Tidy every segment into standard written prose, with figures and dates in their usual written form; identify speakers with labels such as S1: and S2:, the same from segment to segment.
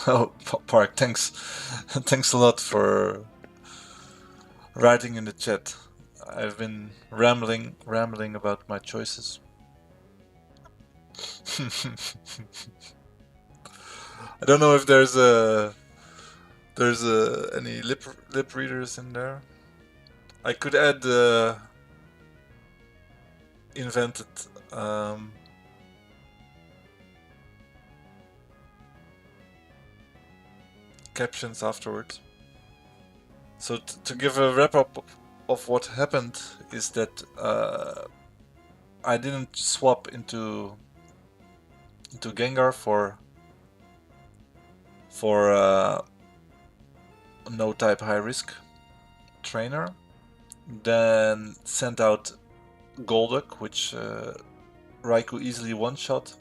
S1: Oh, Park, thanks. Thanks a lot for writing in the chat. I've been rambling about my choices. I don't know if there's any lip readers in there. I could add invented captions afterwards. So to give a wrap up of what happened is that I didn't swap into Gengar for no type high risk trainer. Then sent out Golduck, which Raikou easily one-shot,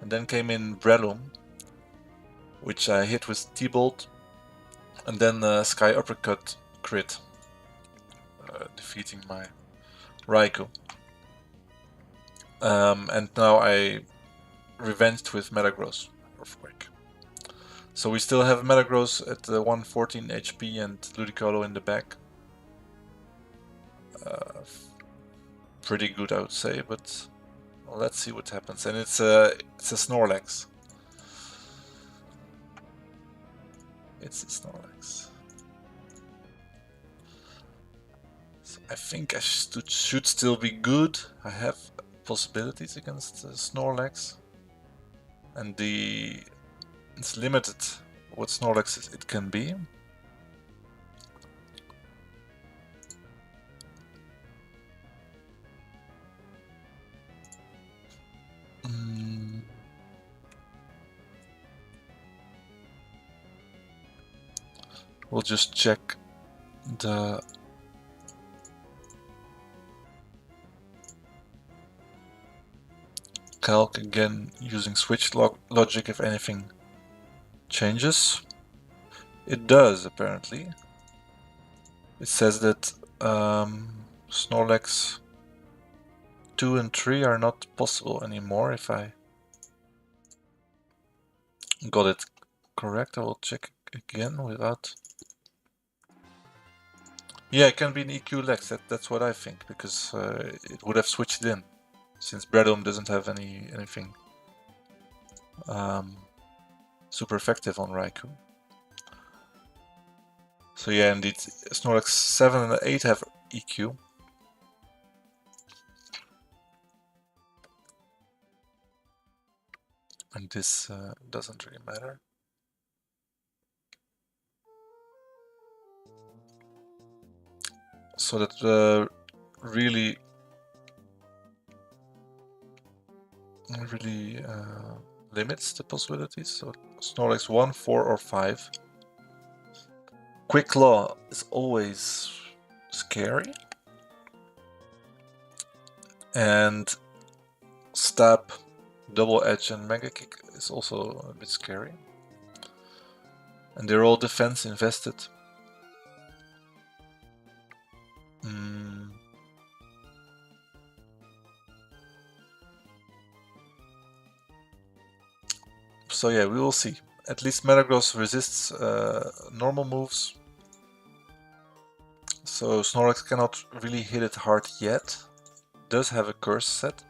S1: and then came in Breloom, which I hit with T-Bolt, and then Sky Uppercut crit, defeating my Raikou. And now I revenged with Metagross, Earthquake. So we still have Metagross at 114 HP and Ludicolo in the back. Pretty good, I would say, but well, let's see what happens. And it's a Snorlax. It's a Snorlax. So I think I should still be good. I have possibilities against Snorlax. And it's limited what Snorlax it can be. We'll just check the calc again using switch logic if anything changes. It does, apparently. It says that Snorlax 2 and 3 are not possible anymore. If I got it correct, I will check again without... Yeah, it can be an EQ Lex, that's what I think, because it would have switched in, since Breloom doesn't have anything super effective on Raikou. So yeah, indeed, Snorlax 7 and 8 have EQ. And this doesn't really matter. So that really limits the possibilities. So Snorlax 1, 4 or 5. Quick Claw is always scary. And Stab, Double Edge and Mega Kick is also a bit scary. And they're all defense invested. So yeah, we will see. At least Metagross resists normal moves. So Snorlax cannot really hit it hard yet. Does have a curse set.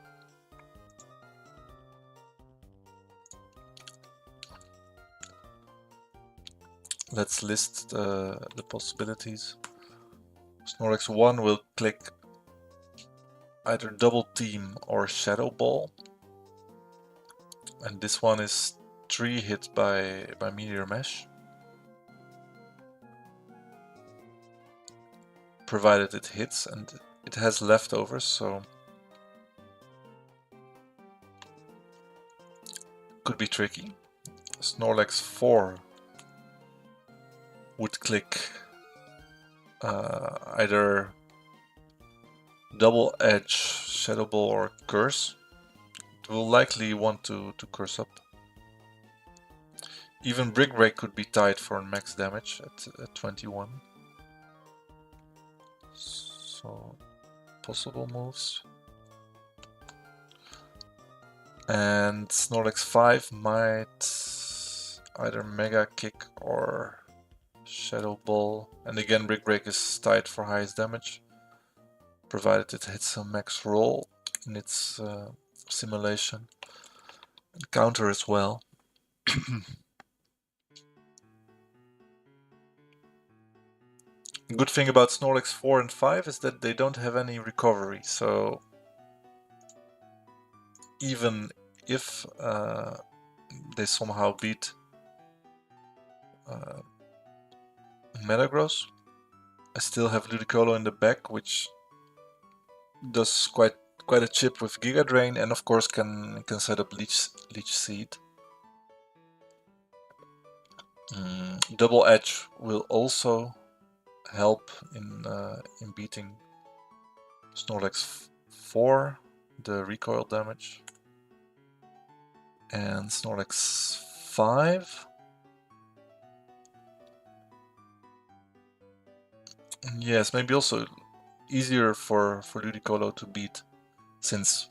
S1: Let's list the possibilities. Snorlax 1 will click either Double Team or Shadow Ball. And this one is 3 hit by Meteor Mesh. Provided it hits, and it has leftovers, so could be tricky. Snorlax 4 would click either Double Edge, Shadow Ball or Curse. It will likely want to curse up. Even Brick Break could be tied for max damage at 21. So, possible moves. And Snorlax 5 might either Mega Kick or Shadow Ball. And again, Brick Break is tied for highest damage, provided it hits a max roll in its simulation. And counter as well. Good thing about Snorlax 4 and 5 is that they don't have any recovery, so even if they somehow beat Metagross, I still have Ludicolo in the back, which does quite a chip with Giga Drain, and of course can set up Leech Seed. Double Edge will also help in beating Snorlax 4, the recoil damage, and Snorlax 5. Yes, maybe also easier for Ludicolo to beat, since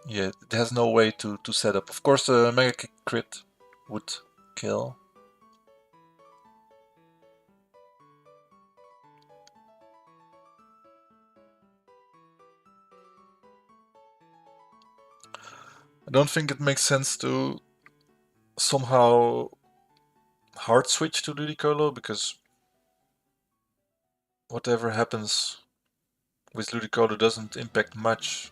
S1: yeah, it has no way to set up. Of course, a Mega Kick crit would kill. I don't think it makes sense to somehow hard switch to Ludicolo, because whatever happens with Ludicolo doesn't impact much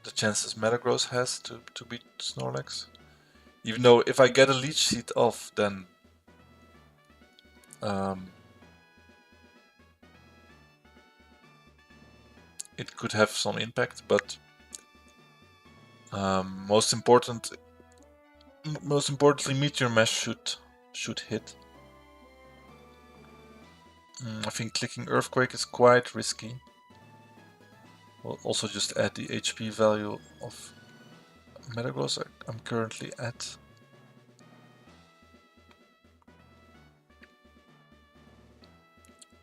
S1: the chances Metagross has to beat Snorlax. Even though if I get a Leech Seed off, then it could have some impact, but most importantly, Meteor Mash should hit. I think clicking Earthquake is quite risky. We'll also just add the HP value of Metagross I'm currently at.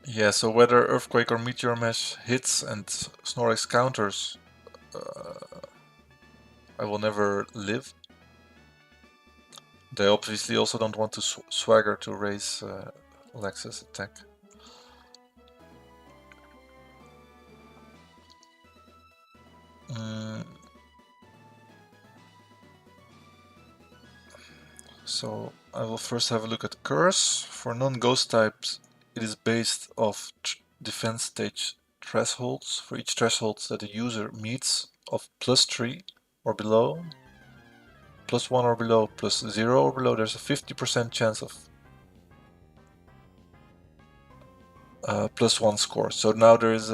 S1: Yeah, so whether Earthquake or Meteor Mash hits and Snorlax counters, I will never live. They obviously also don't want to swagger to raise Lex's attack. So I will first have a look at Curse. For non-ghost types, it is based off defense stage thresholds. For each threshold that the user meets of +3 or below, +1 or below, +0 or below, there's a 50% chance of +1 score. So now there's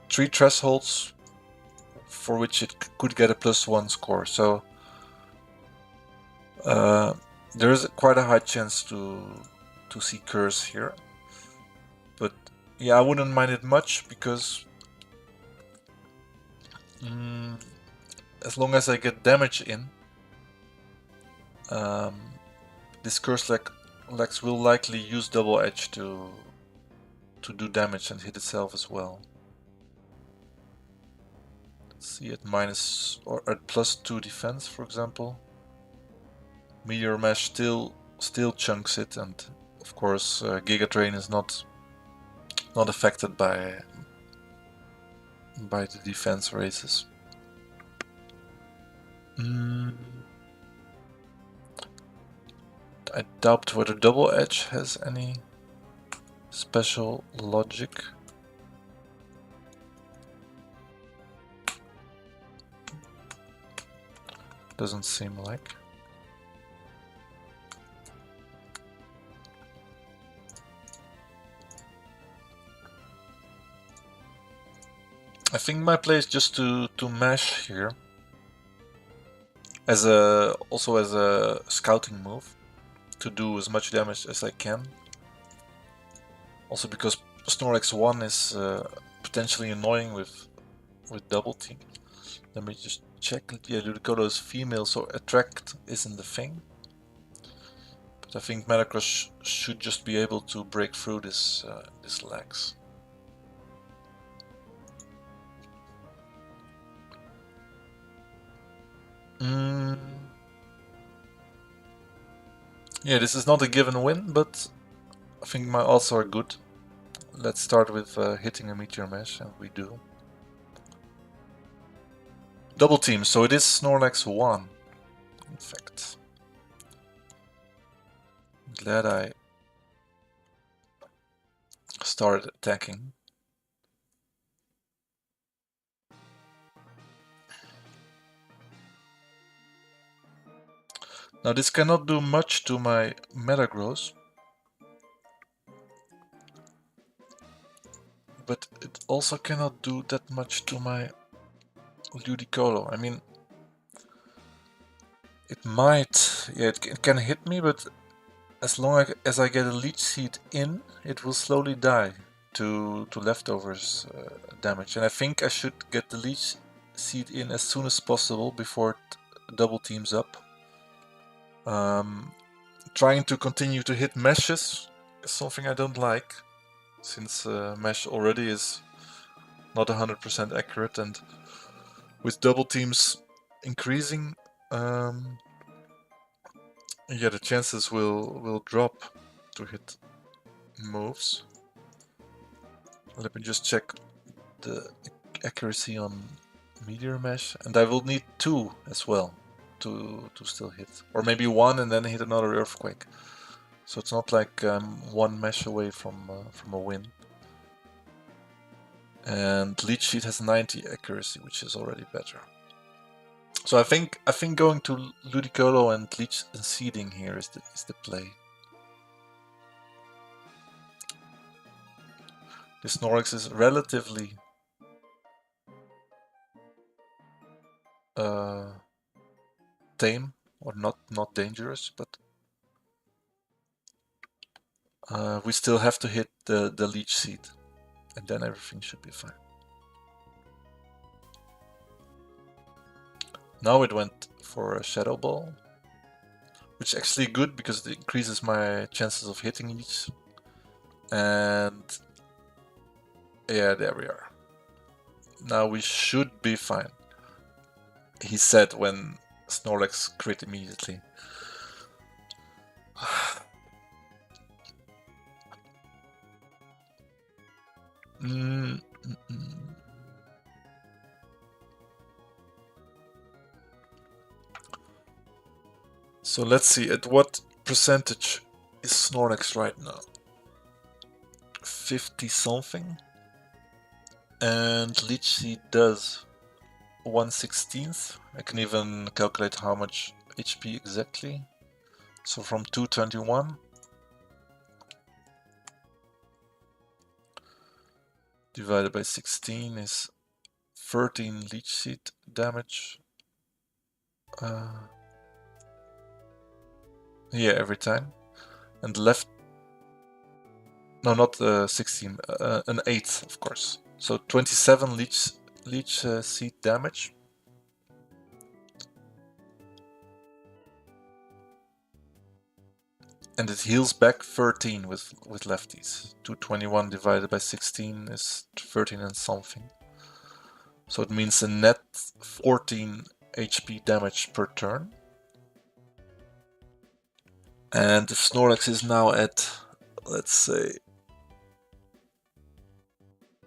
S1: 3 thresholds for which it could get a +1 score. So there is quite a high chance to see Curse here. But yeah, I wouldn't mind it much, because as long as I get damage in, this Curse Lex will likely use Double Edge to do damage and hit itself as well. Let's see, at minus or at +2 defense, for example. Meteor Mash still chunks it, and of course Giga Drain is not affected by the defense raises. I doubt whether Double Edge has any special logic. Doesn't seem like. I think my play is just to mash here, also as a scouting move, to do as much damage as I can. Also because Snorlax 1 is potentially annoying with double team. Let me just check. Yeah, Ludicolo is female, so attract isn't the thing. But I think Metagross should just be able to break through this Lex. Yeah, this is not a given win, but I think my odds are good. Let's start with hitting a meteor mesh, and we do. Double team, so it is Snorlax 1, in fact. Glad I started attacking. Now this cannot do much to my Metagross, but it also cannot do that much to my Ludicolo. I mean, it might, yeah, it can hit me, but as long as I get a Leech Seed in, it will slowly die to leftovers damage. And I think I should get the Leech Seed in as soon as possible before it double teams up. Trying to continue to hit meshes is something I don't like, since mesh already is not 100% accurate, and with double teams increasing, yeah, the chances will drop to hit moves. Let me just check the accuracy on Meteor Mesh, and I will need 2 as well to still hit, or maybe 1 and then hit another Earthquake. So it's not like I'm 1 mesh away from a win. And Leech Seed has 90 accuracy, which is already better. So I think going to Ludicolo and Leech and Seeding here is the play. This Snorlax is relatively tame, or not dangerous, but we still have to hit the Leech Seed, and then everything should be fine. Now it went for a Shadow Ball, which is actually good because it increases my chances of hitting Leech. And yeah, there we are. Now we should be fine, he said when Snorlax crit immediately. So let's see, at what percentage is Snorlax right now? 50 something. And Leech Seed does 1/16. I can even calculate how much HP exactly. So from 221 divided by 16 is 13 Leech Seed damage. Yeah, every time. And left... No, not 16, an 8, of course. So 27 Leech Seed damage. And it heals back 13 with lefties. 221 divided by 16 is 13 and something. So it means a net 14 HP damage per turn. And if Snorlax is now at, let's say,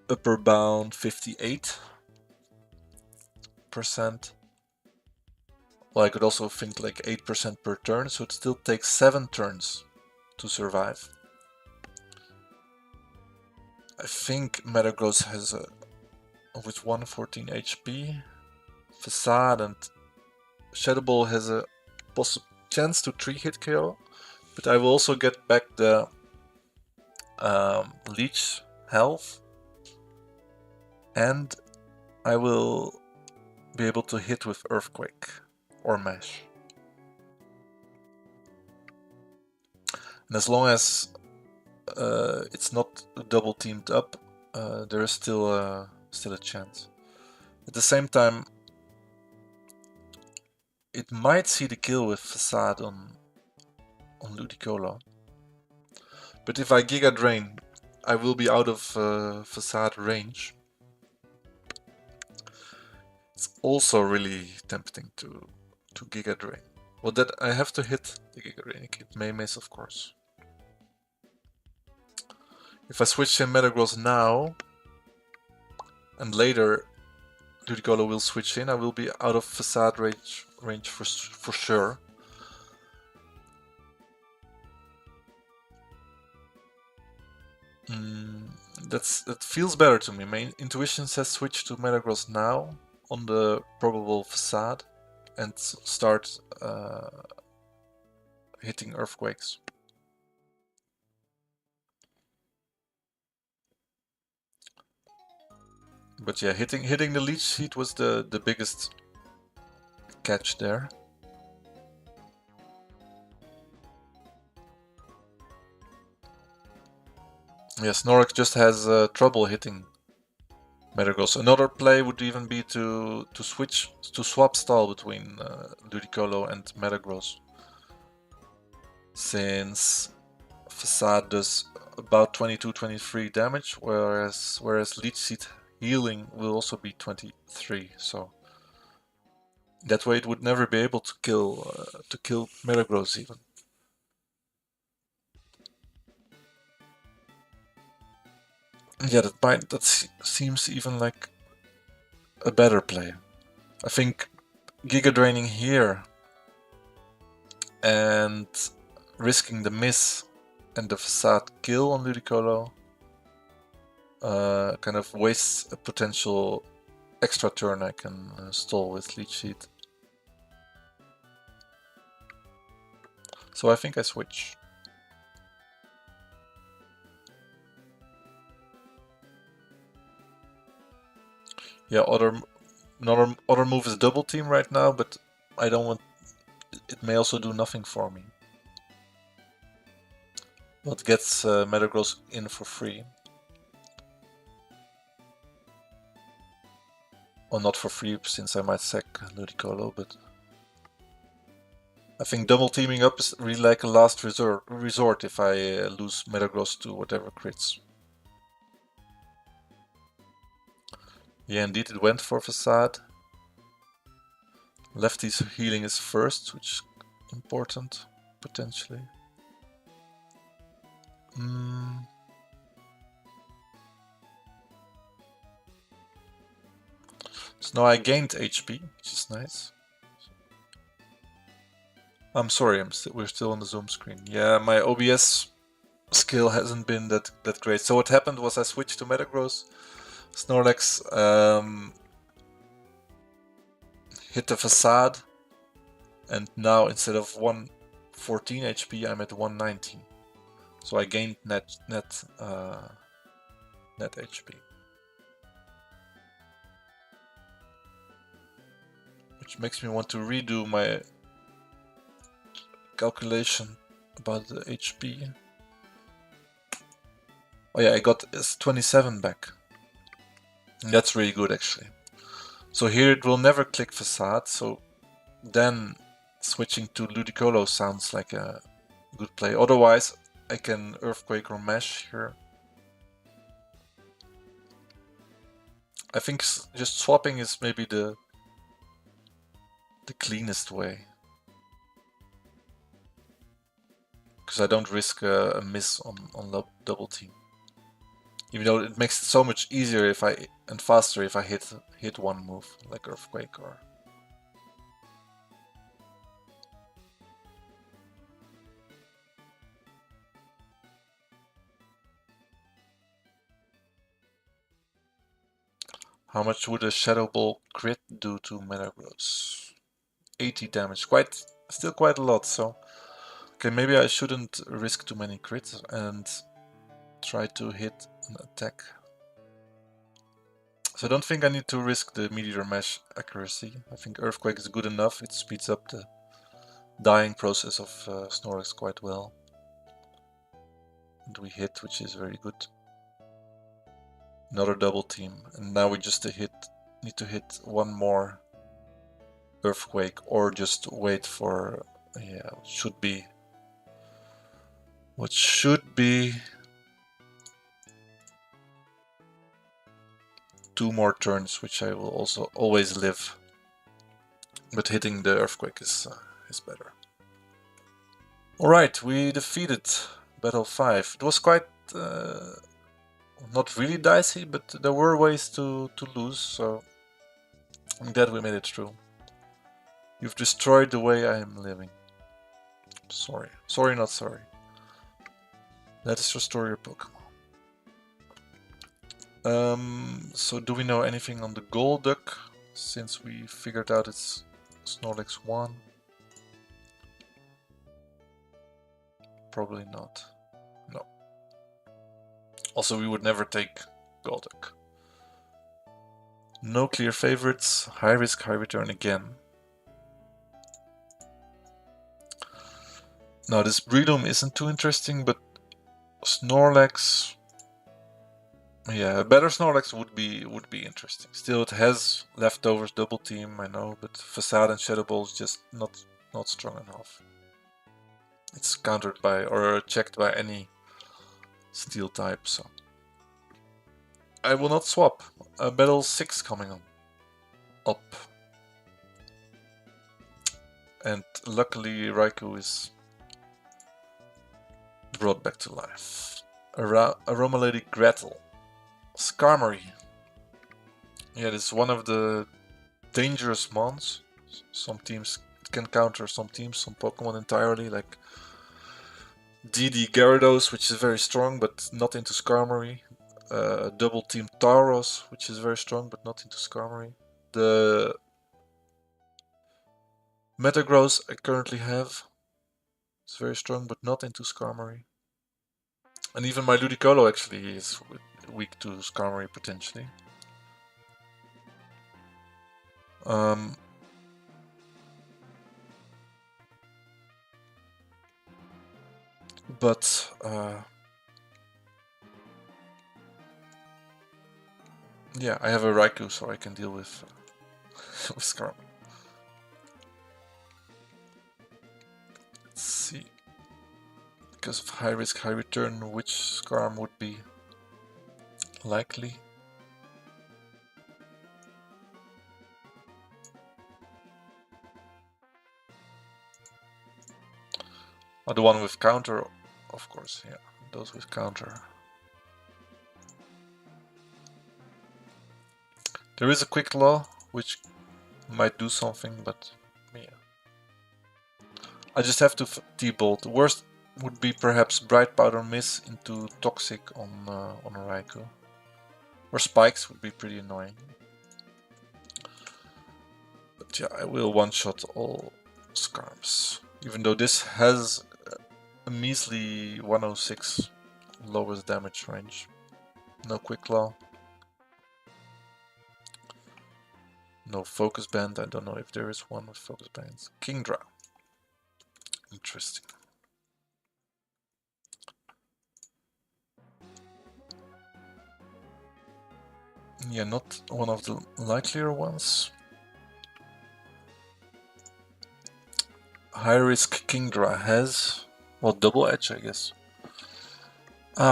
S1: upper bound 58%, well, I could also think like 8% per turn, so it still takes 7 turns to survive. I think Metagross has with 114 HP, Facade and Shadow Ball has a chance to 3-hit KO, but I will also get back the Leech health, and I will be able to hit with Earthquake or Mesh. And as long as it's not double teamed up, there is still a chance. At the same time, it might see the kill with Facade on Ludicolo. But if I Giga Drain, I will be out of Facade range. It's also really tempting to to Giga Drain. Well, that I have to hit the Giga Drain. It may miss, of course. If I switch in Metagross now, and later Ludicolo will switch in, I will be out of Facade range for sure. That feels better to me. My intuition says switch to Metagross now on the probable Facade and start hitting Earthquakes. But yeah, hitting the Leech Seed was the biggest catch there. Yeah, Snorlax just has trouble hitting Metagross. Another play would even be to swap style between Ludicolo and Metagross, since Facade does about 22-23 damage, whereas Leech Seed healing will also be 23. So that way it would never be able to kill Metagross even. Yeah, that seems even like a better play. I think Giga Draining here and risking the miss and the Facade kill on Ludicolo kind of wastes a potential extra turn I can stall with Leech Seed. So I think I switch. Yeah, other move is Double Team right now, but I don't want. It may also do nothing for me. But gets Metagross in for free. Well, not for free, since I might sack Ludicolo, but I think double teaming up is really like a last resort if I lose Metagross to whatever crits. Yeah, indeed, it went for Facade. Lefty's healing is first, which is important, potentially. So now I gained HP, which is nice. I'm sorry, we're still on the Zoom screen. Yeah, my OBS skill hasn't been that great. So what happened was I switched to Metagross. Snorlax hit the Facade, and now instead of 114 HP, I'm at 119. So I gained net HP, which makes me want to redo my calculation about the HP. Oh yeah, I got 27 back. And that's really good actually. So here it will never click Facade, so then switching to Ludicolo sounds like a good play. Otherwise, I can Earthquake or Mesh here. I think just swapping is maybe the cleanest way, because I don't risk a miss on double team. Even though it makes it so much easier and faster if I hit one move like Earthquake or. How much would a Shadow Ball crit do to Metagross? 80 damage, still quite a lot. So okay, maybe I shouldn't risk too many crits and try to hit an attack. So I don't think I need to risk the Meteor Mesh accuracy. I think Earthquake is good enough. It speeds up the dying process of Snorlax quite well. And we hit, which is very good. Another double team, and now we just need to hit one more Earthquake, or just wait for what should be 2 more turns, which I will also always live but hitting the Earthquake is better. Alright, we defeated Battle 5. It was quite not really dicey, but there were ways to lose, so I'm glad we made it through. You've destroyed the way I am living. Sorry. Sorry, not sorry. Let us restore your Pokemon. So do we know anything on the Golduck, since we figured out it's Snorlax 1? Probably not. No. Also, we would never take Golduck. No clear favorites. High risk, high return again. Now this Breedom isn't too interesting, but Snorlax... Yeah, a better Snorlax would be interesting. Still, it has leftovers, double team, I know, but Facade and Shadow Ball is just not strong enough. It's countered by or checked by any Steel type, so I will not swap. Battle 6 coming on. Up. And luckily Raikou is brought back to life. Aroma Lady Gretel. Skarmory. Yeah, this is one of the dangerous mons. Some teams can counter some teams, some Pokemon entirely, like DD Gyarados, which is very strong but not into Skarmory. Double Team Tauros, which is very strong but not into Skarmory. The Metagross I currently have. It's very strong but not into Skarmory. And even my Ludicolo actually is weak to Skarmory potentially. But yeah, I have a Raikou, so I can deal with Skarmory. Let's see. Because of high risk, high return, which Skarm would be likely? Oh, the one with counter, of course, yeah, those with counter. There is a quick claw, which might do something, but yeah. I just have to T-bolt. The worst would be perhaps Bright Powder Miss into Toxic on a Raikou. Or Spikes would be pretty annoying. But yeah, I will one-shot all Skarms. Even though this has a measly 106 lowest damage range. No Quick Claw. No Focus Band. I don't know if there is one with Focus Bands. Kingdra. Interesting. Yeah, not one of the likelier ones. High risk Kingdra has, well, double edge, I guess.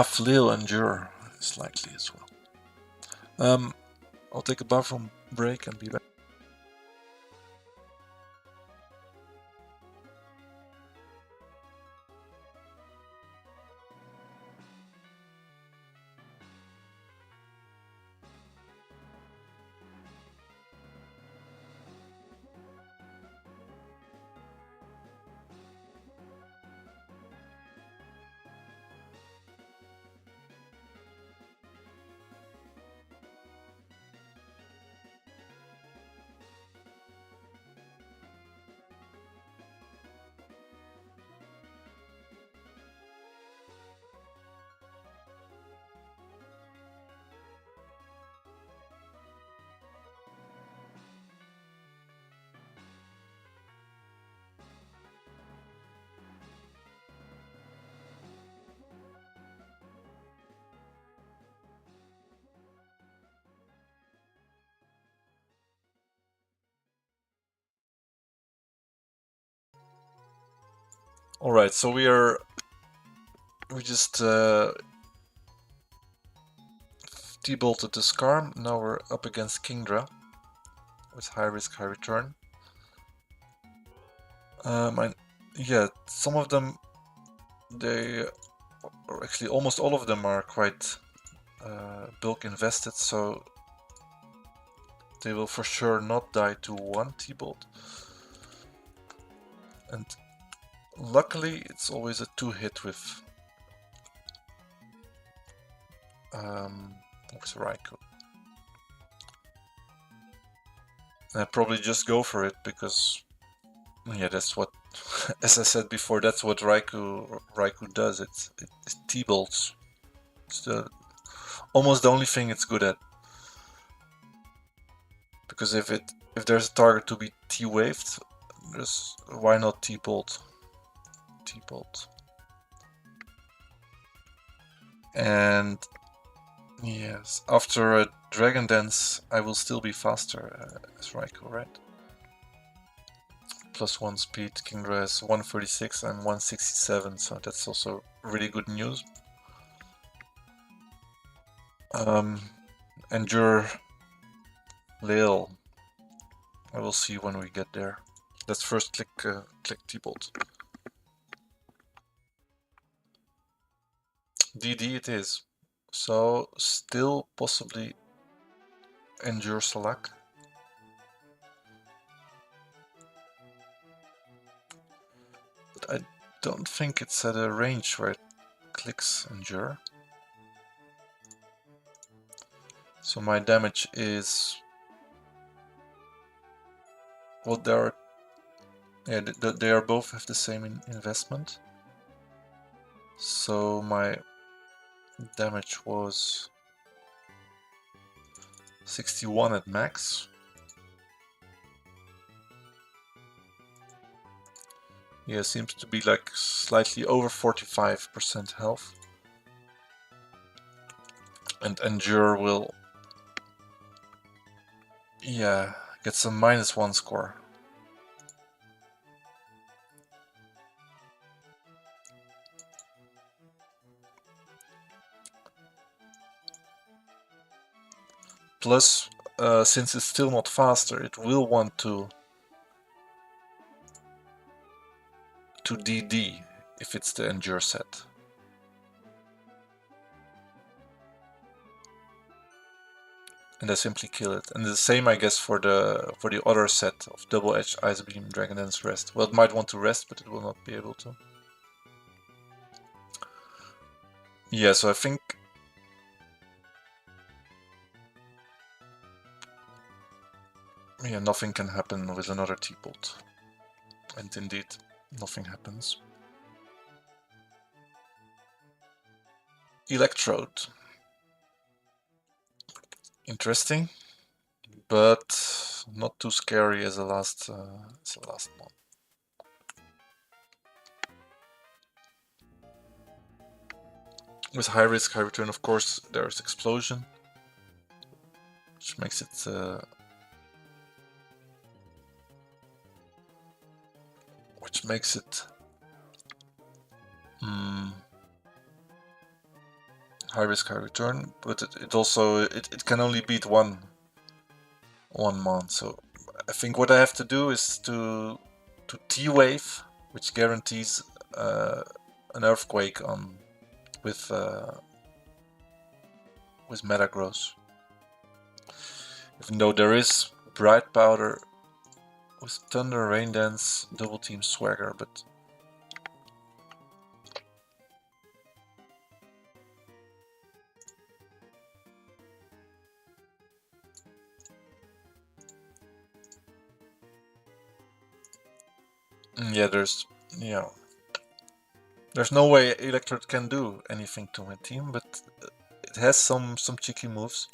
S1: Flail Endure is likely as well. I'll take a bathroom break and be back. Alright, so we just T-bolted the Skarm. Now we're up against Kingdra with high risk, high return. Yeah, some of them, or actually almost all of them are quite bulk invested, so they will for sure not die to one T-bolt. And luckily it's always a 2-hit with Raikou. And I probably just go for it because, yeah, that's what, as I said before, that's what Raikou does. It T-bolts. It's almost the only thing it's good at. Because if there's a target to be T-waved, why not T-bolt? T-bolt. And yes, after a Dragon Dance, I will still be faster as Raikou, right? +1 speed, Kingdra has 136 and 167, so that's also really good news. Endure Lil. I will see when we get there. Let's first click T-bolt. DD it is. So still possibly Endure Salak. But I don't think it's at a range where it clicks Endure. So my damage is... Well, they are both have the same investment. So my damage was 61 at max. Yeah, seems to be like slightly over 45% health. And Endure will, yeah, get some -1 score. Plus, since it's still not faster, it will want to DD if it's the Endure set. And I simply kill it. And the same, I guess, for the other set of double-edged Ice Beam, Dragon Dance, Rest. Well, it might want to rest, but it will not be able to. Yeah, so I think... Yeah, nothing can happen with another T-bolt. And indeed, nothing happens. Electrode. Interesting, but not too scary as the last one. With high risk, high return, of course, there's explosion, which makes it high risk, high return, but it also can only beat one mon. So I think what I have to do is to T-wave, which guarantees an earthquake on with Metagross. Even though there is Bright Powder with Thunder, Rain Dance, Double Team Swagger, but yeah, there's no way Electrode can do anything to my team, but it has some cheeky moves.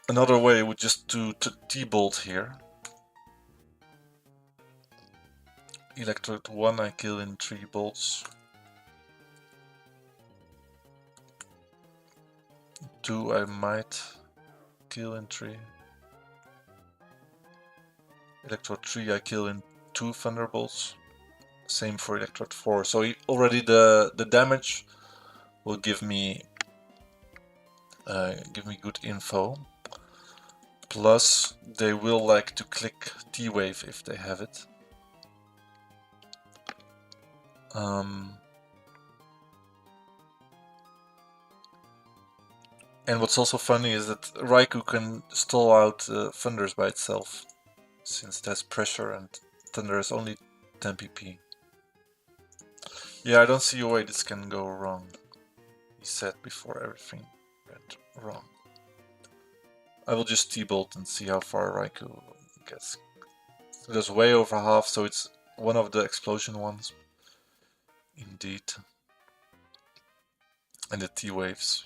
S1: Another way would just to T-bolt here. Electrode 1 I kill in 3 bolts. 2 I might kill in 3. Electrode 3 I kill in 2 Thunderbolts. Same for Electrode 4. So already the damage will give me good info. Plus, they will like to click T-Wave if they have it. And what's also funny is that Raikou can stall out Thunders by itself, since it has pressure and Thunder is only 10 pp. Yeah, I don't see a way this can go wrong, he said before everything went wrong. I will just T-bolt and see how far Raikou gets. It goes way over half, so it's one of the explosion ones. Indeed. And the T-waves.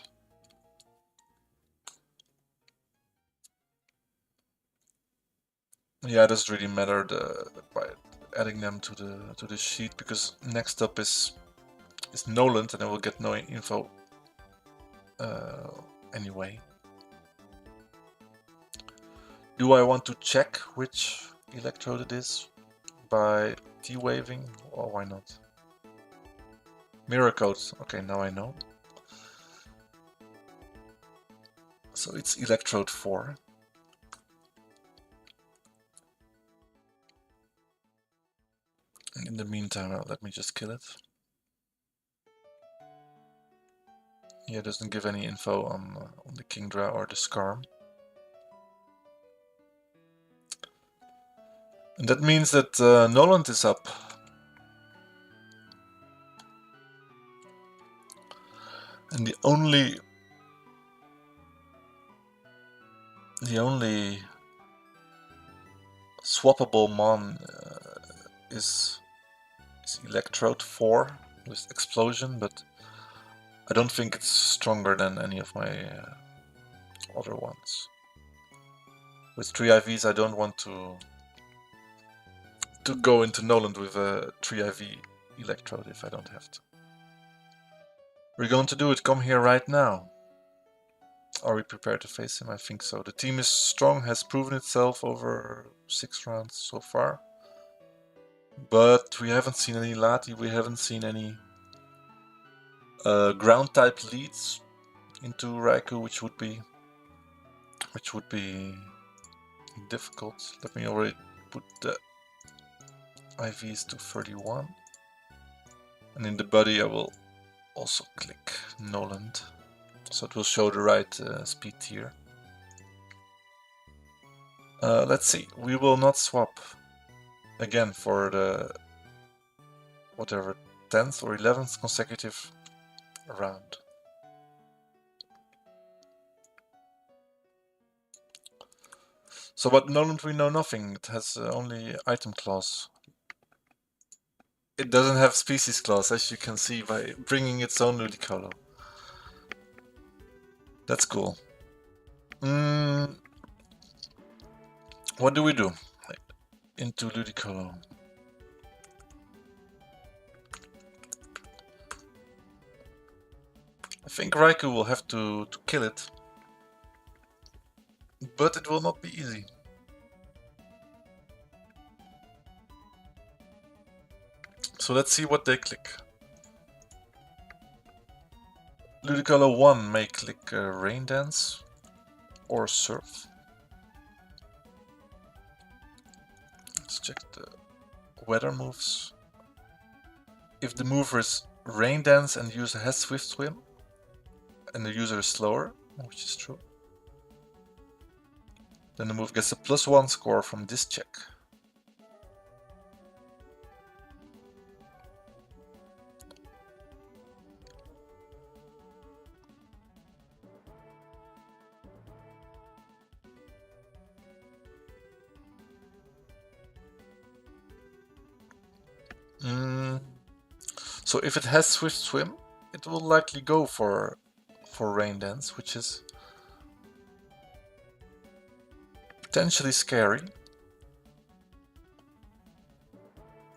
S1: Yeah, it doesn't really matter by adding them to the sheet, because next up is Noland, and I will get no info anyway. Do I want to check which electrode it is by T-waving? Or why not? Mirror codes. Okay, now I know. So it's electrode 4. And in the meantime, let me just kill it. Yeah, it doesn't give any info on the Kingdra or the Skarm. And that means that Noland is up. And the only swappable mon is Electrode 4 with Explosion, but I don't think it's stronger than any of my other ones. With 3 IVs, I don't want to go into Noland with a 3 IV Electrode if I don't have to. We're going to do it. Come here right now. Are we prepared to face him? I think so. The team is strong, has proven itself over 6 rounds so far. But we haven't seen any Lati, we haven't seen any ground type leads into Raikou, which would be difficult. Let me already put the IVs to 31. And in the body I will also click Noland, so it will show the right speed tier. Let's see, we will not swap again for the whatever 10th or 11th consecutive round. So about Noland we know nothing, it has only item clause. It doesn't have species clause, as you can see by bringing its own Ludicolo. That's cool. What do we do? Into Ludicolo. I think Raikou will have to kill it. But it will not be easy. So let's see what they click. Ludicolo 1 may click Rain Dance or Surf. Let's check the weather moves. If the mover is Rain Dance and the user has Swift Swim, and the user is slower, which is true, then the move gets a +1 score from this check. So if it has Swift Swim, it will likely go for Rain Dance, which is potentially scary.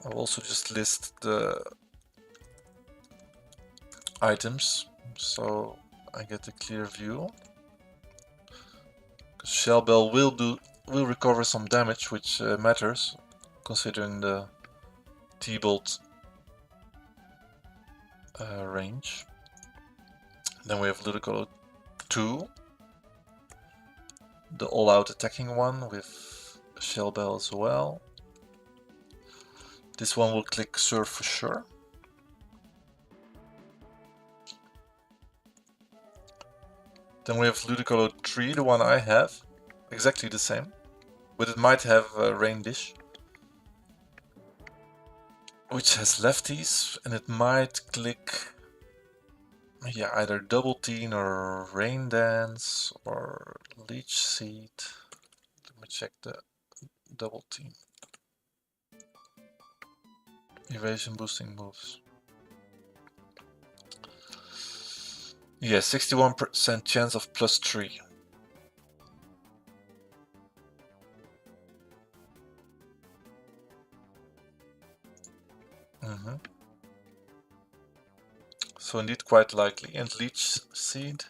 S1: I'll also just list the items so I get a clear view. Shell Bell will recover some damage, which matters considering the T-Bolt range. Then we have Ludicolo 2. the all-out attacking one with a shell bell as well. This one will click serve for sure. Then we have Ludicolo 3, the one I have, exactly the same, but it might have a rain dish, which has lefties, and it might click, yeah, either double team or rain dance or leech seed. Let me check the double team. Evasion boosting moves. Yeah, 61% chance of +3. So indeed quite likely. And leech seed.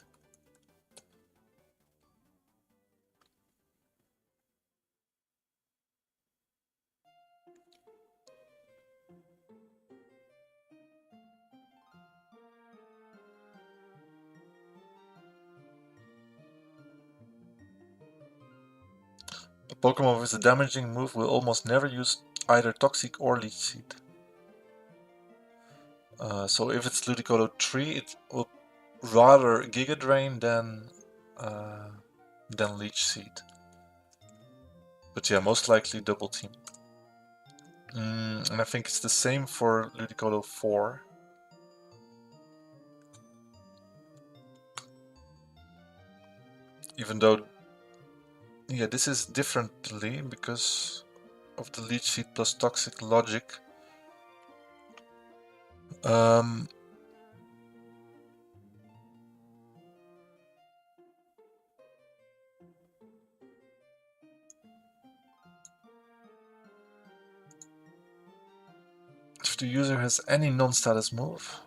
S1: A Pokemon with a damaging move will almost never use either Toxic or Leech Seed. So if it's Ludicolo 3, it will rather Giga Drain than Leech Seed. But yeah, most likely Double Team. And I think it's the same for Ludicolo 4. Even though, yeah, this is differently because of the Leech Seed plus Toxic logic. If the user has any non-status move,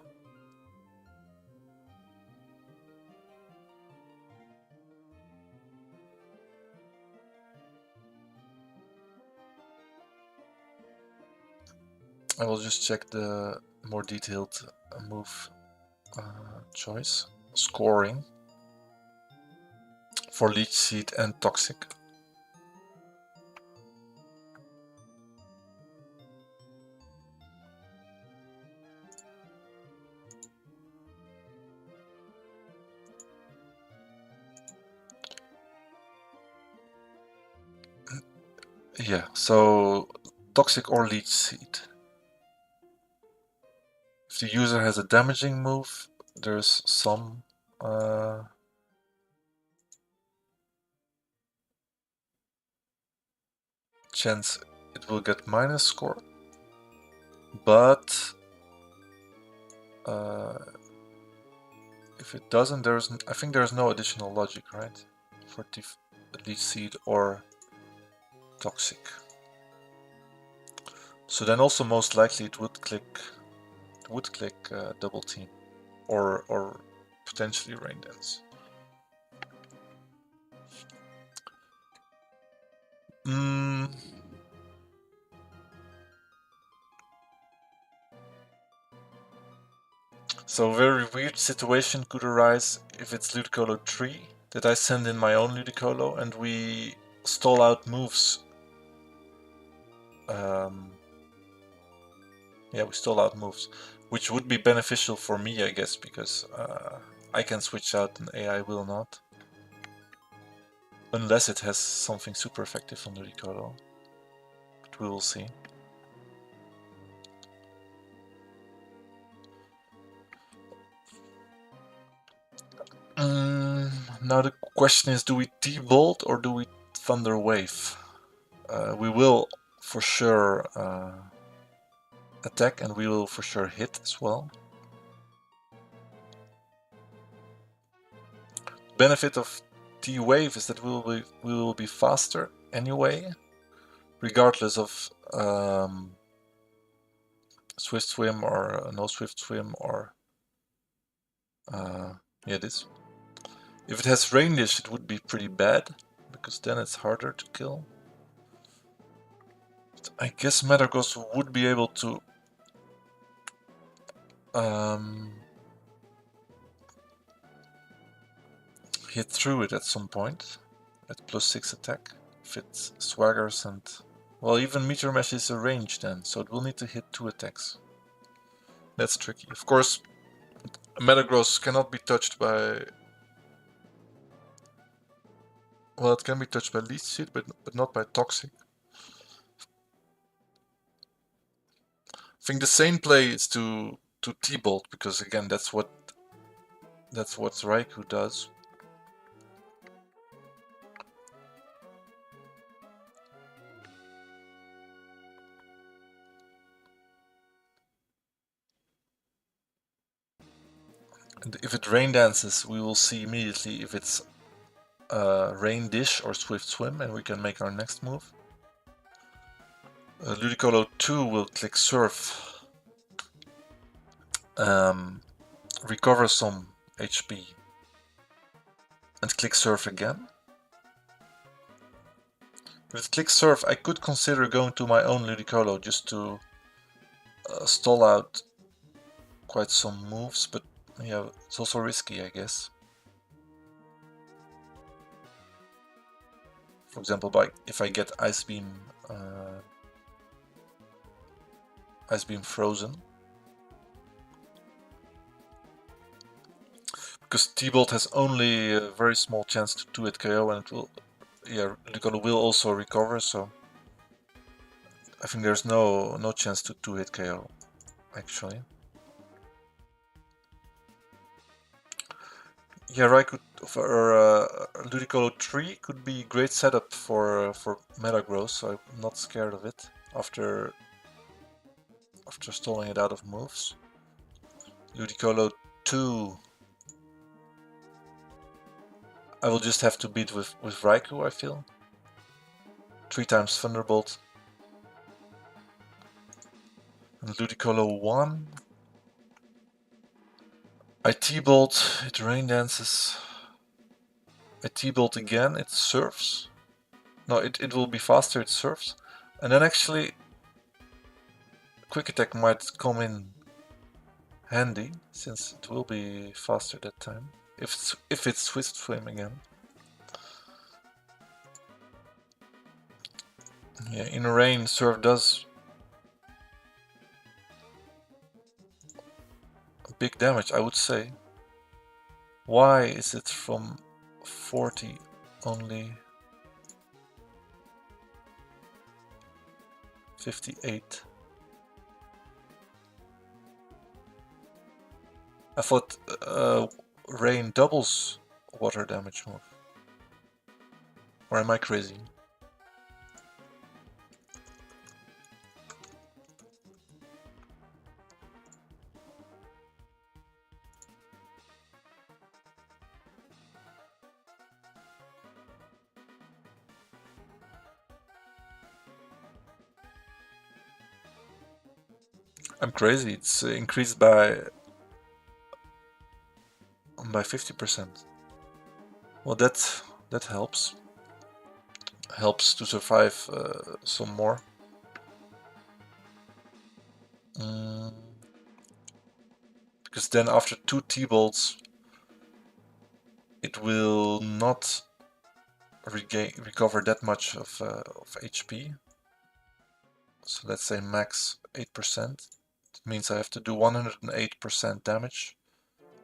S1: I will just check the more detailed move choice scoring for Leech Seed and Toxic. Yeah, so Toxic or Leech Seed. If the user has a damaging move, there's some chance it will get minus score, but if it doesn't, I think there's no additional logic, right? For Leech Seed or Toxic. So then also most likely it would click Double Team or potentially Rain Dance. So a very weird situation could arise if it's Ludicolo 3 that I send in my own Ludicolo and we stall out moves. Yeah, we stall out moves, which would be beneficial for me, I guess, because I can switch out and AI will not. Unless it has something super effective on Ludicolo. But we will see. Now the question is, do we T-Bolt or do we Thunder Wave? We will for sure attack and we will for sure hit as well. Benefit of T-Wave is that we will be faster anyway, regardless of Swift Swim or no Swift Swim or yeah, this. If it has Rain Dish, it would be pretty bad, because then it's harder to kill. But I guess Metagross would be able to hit through it at some point, at +6 attack. If it swaggers and... Well, even Meteor Mesh is a range then, so it will need to hit 2 attacks. That's tricky. Of course, Metagross cannot be touched by... Well, it can be touched by Leech Seed, but not by Toxic. I think the sane play is to T-Bolt, because again, that's what Raikou does. And if it Rain Dances, we will see immediately if it's Rain Dish or Swift Swim, and we can make our next move. Ludicolo 2 will click Surf, recover some HP, and click Surf again. With click Surf, I could consider going to my own Ludicolo just to stall out quite some moves, but yeah, it's also risky, I guess. For example, if I get Ice Beam frozen. Because T-Bolt has only a very small chance to 2-hit KO, and it will, yeah, Ludicolo will also recover, so I think there's no chance to 2-hit KO, actually. Yeah, Raikou or Ludicolo 3 could be great setup for Metagross, so I'm not scared of it after stalling it out of moves. Ludicolo 2, I will just have to beat with Raikou, I feel. 3 times Thunderbolt. And Ludicolo 1, I T-Bolt, it Rain Dances. I T-Bolt again, it Surfs. No, it will be faster, it Surfs. And then actually, Quick Attack might come in handy, since it will be faster that time. If it's Swift Swim again. Yeah, in rain, Surf does big damage, I would say. Why is it from 40 only 58? I thought rain doubles water damage move. Or am I crazy? I'm crazy. It's increased by 50%. Well, that helps. Helps to survive some more. Because then after 2 T-Bolts, it will not recover that much of HP. So let's say max 8%. It means I have to do 108% damage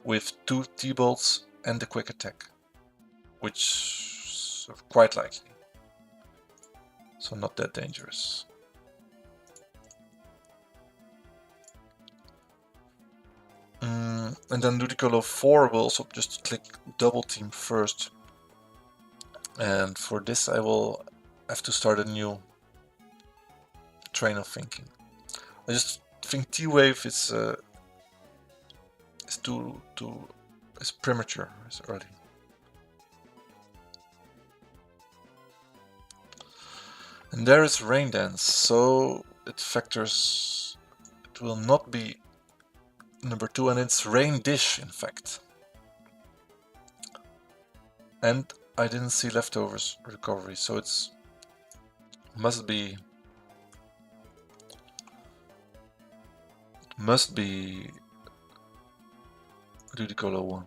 S1: with 2 T-Bolts and the quick attack, which is quite likely. So not that dangerous. And then Ludicolo 4 will also just click double team first. And for this I will have to start a new train of thinking. I just think T-Wave is premature, it's early. And there is Rain Dance, so it factors, it will not be number 2, and it's Rain Dish in fact. And I didn't see Leftovers recovery, so it's must be Ludicolo 1.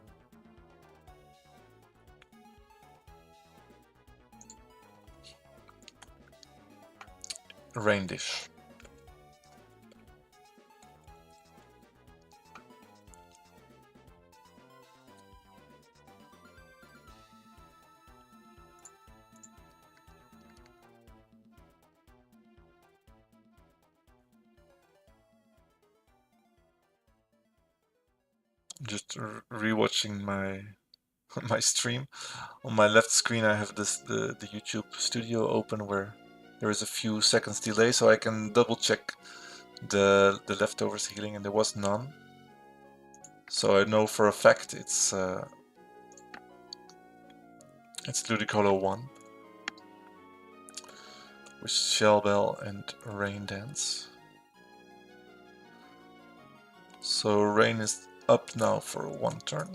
S1: Rain Dish. Just rewatching my my stream. On my left screen I have the YouTube studio open where there is a few seconds delay, so I can double check the leftovers healing, and there was none. So I know for a fact it's Ludicolo 1 with Shell Bell and Rain Dance. So Rain is up now for 1 turn.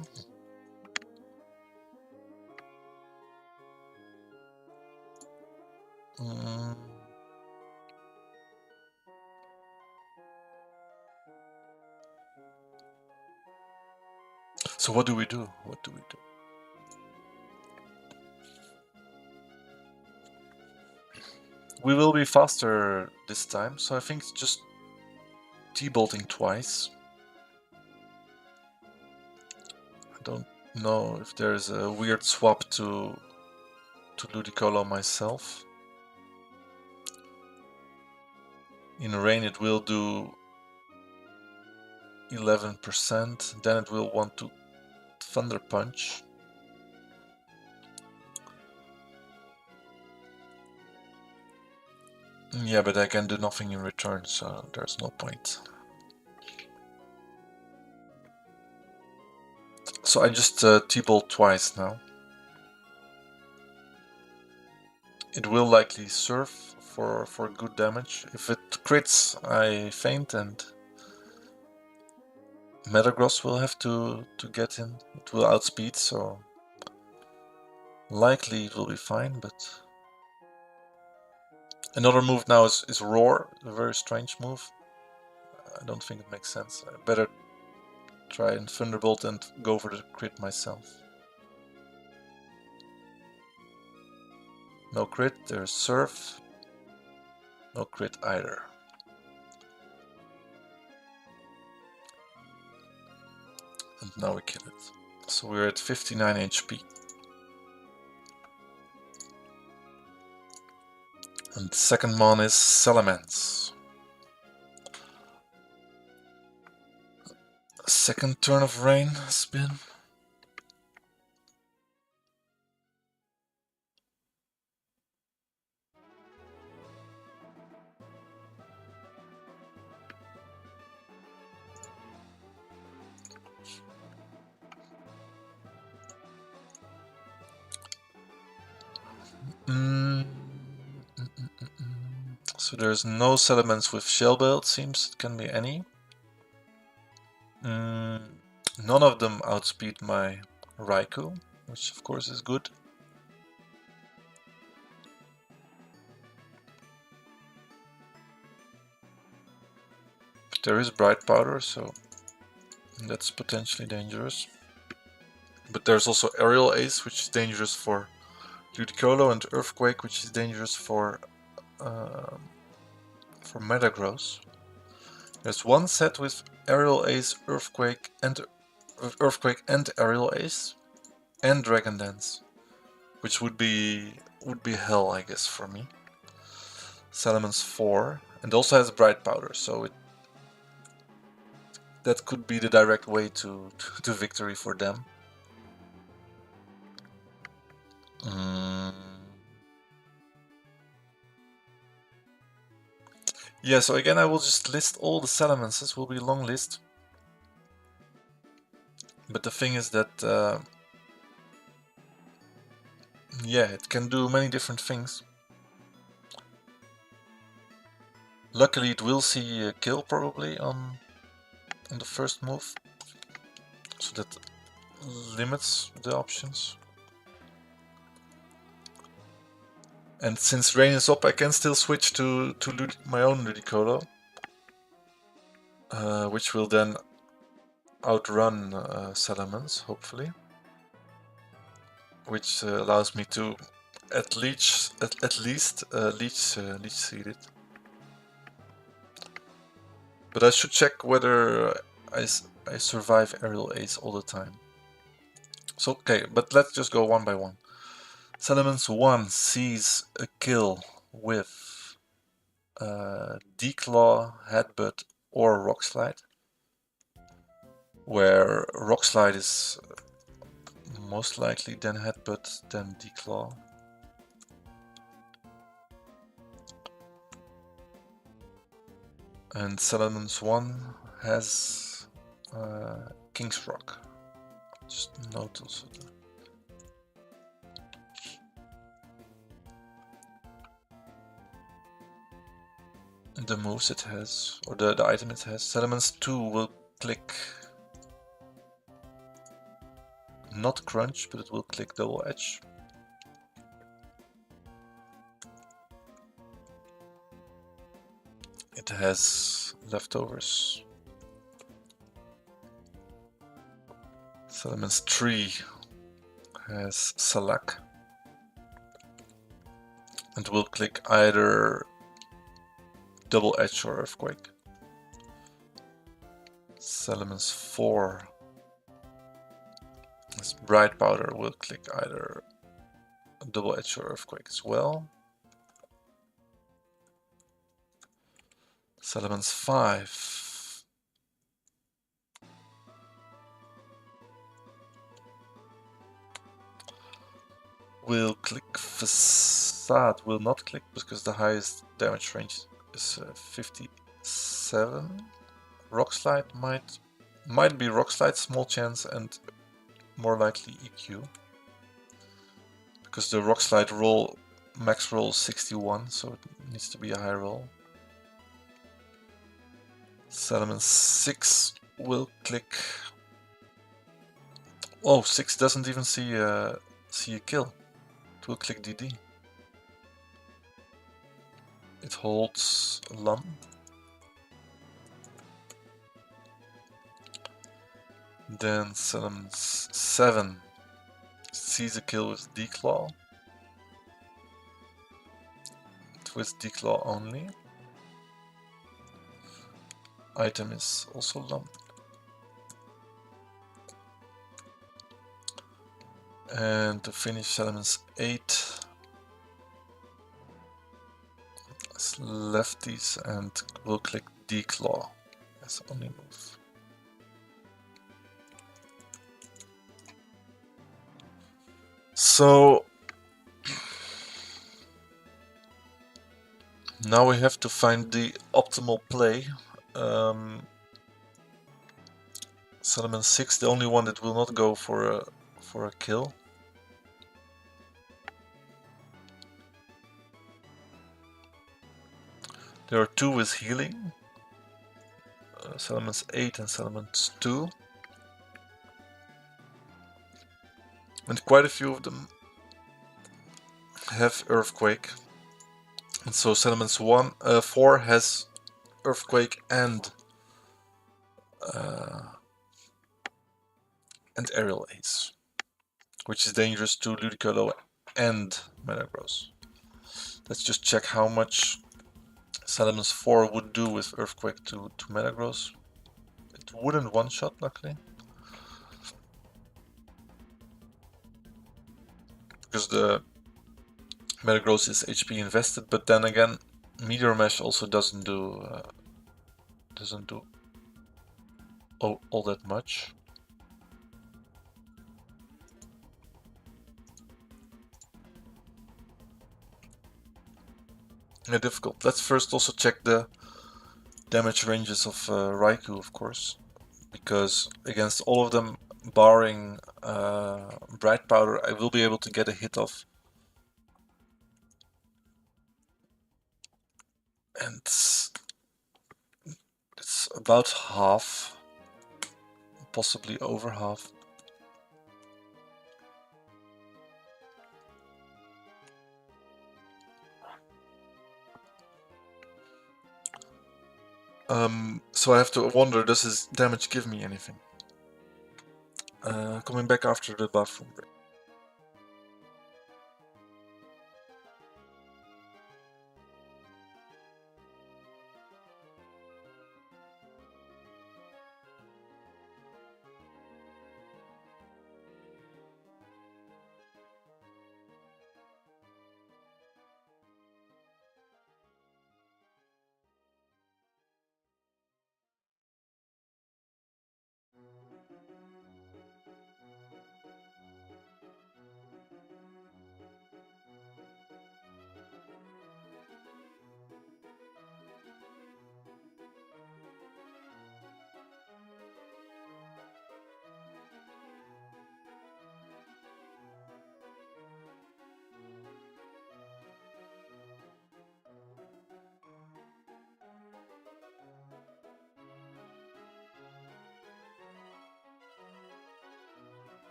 S1: So what do we do? What do we do? We will be faster this time, so I think it's just T-bolting twice. I don't know if there's a weird swap to Ludicolo myself. In Rain it will do 11%, then it will want to Thunder Punch. Yeah, but I can do nothing in return, so there's no point. So I just T-bolt twice now. It will likely surf for good damage. If it crits, I faint, and Metagross will have to get in. It will outspeed, so likely it will be fine, but another move now is Roar, a very strange move. I don't think it makes sense. I better try and Thunderbolt and go for the crit myself. No crit, there's Surf. No crit either. And now we kill it. So we're at 59 HP. And the second mon is Salamence. Second turn of Rain spin. So there's no Salamence with Shell Bell, it seems. It can be any. None of them outspeed my Raikou, which of course is good. But there is Bright Powder, so that's potentially dangerous. But there's also Aerial Ace, which is dangerous for Ludicolo, and Earthquake, which is dangerous for Metagross. There's one set with Aerial Ace, Earthquake, and Aerial Ace, and Dragon Dance, which would be hell, I guess, for me. Salamence 4, and also has Bright Powder, so that could be the direct way to victory for them. Yeah, so again I will just list all the Salamences, will be a long list. But the thing is that, yeah, it can do many different things. Luckily it will see a kill probably on the first move, so that limits the options. And since Rain is up, I can still switch to my own Ludicolo, which will then outrun Salamence, hopefully. Which allows me to at least leech seed it. But I should check whether I survive aerial ace all the time. So okay, but let's just go one by one. Salamence 1 sees a kill with Declaw, Headbutt, or Rock Slide, where Rock Slide is most likely, then Headbutt, then Declaw. And Salamence 1 has King's Rock. Just note also that. The moves it has, or the item it has. Salamence 2 will click not crunch, but it will click double edge. It has leftovers. Salamence 3 has Salak and will click either double edge or earthquake. Salamence 4 has Bright Powder, will click either double edge or earthquake as well. Salamence 5 will click Facade, will not click because the highest damage range is 57. Rock Slide might be Rock Slide, small chance, and more likely EQ. Because the Rock Slide roll, max roll is 61, so it needs to be a high roll. Salamence 6 will click. Oh, 6 doesn't even see a kill. It will click DD. It holds Lum. Then Salamence 7 sees a kill with Declaw. With Declaw only. Item is also Lump. And to finish, Salamence 8 is lefties and will click Declaw as only move. So now we have to find the optimal play. Salamence 6, the only one that will not go for a kill. There are 2 with healing. Salamence 8 and Salamence 2. And quite a few of them have Earthquake. And so Salamence 4 has Earthquake and Aerial Ace, which is dangerous to Ludicolo and Metagross. Let's just check how much Salamence 4 would do with Earthquake to Metagross. It wouldn't one-shot, luckily. Because the Metagross is HP invested, but then again, Meteor Mesh also doesn't do all that much. Yeah, difficult. Let's first also check the damage ranges of Raikou, of course, because against all of them, barring Bright Powder, I will be able to get a hit off. And it's about half, possibly over half. So I have to wonder, does his damage give me anything? Coming back after the bathroom break.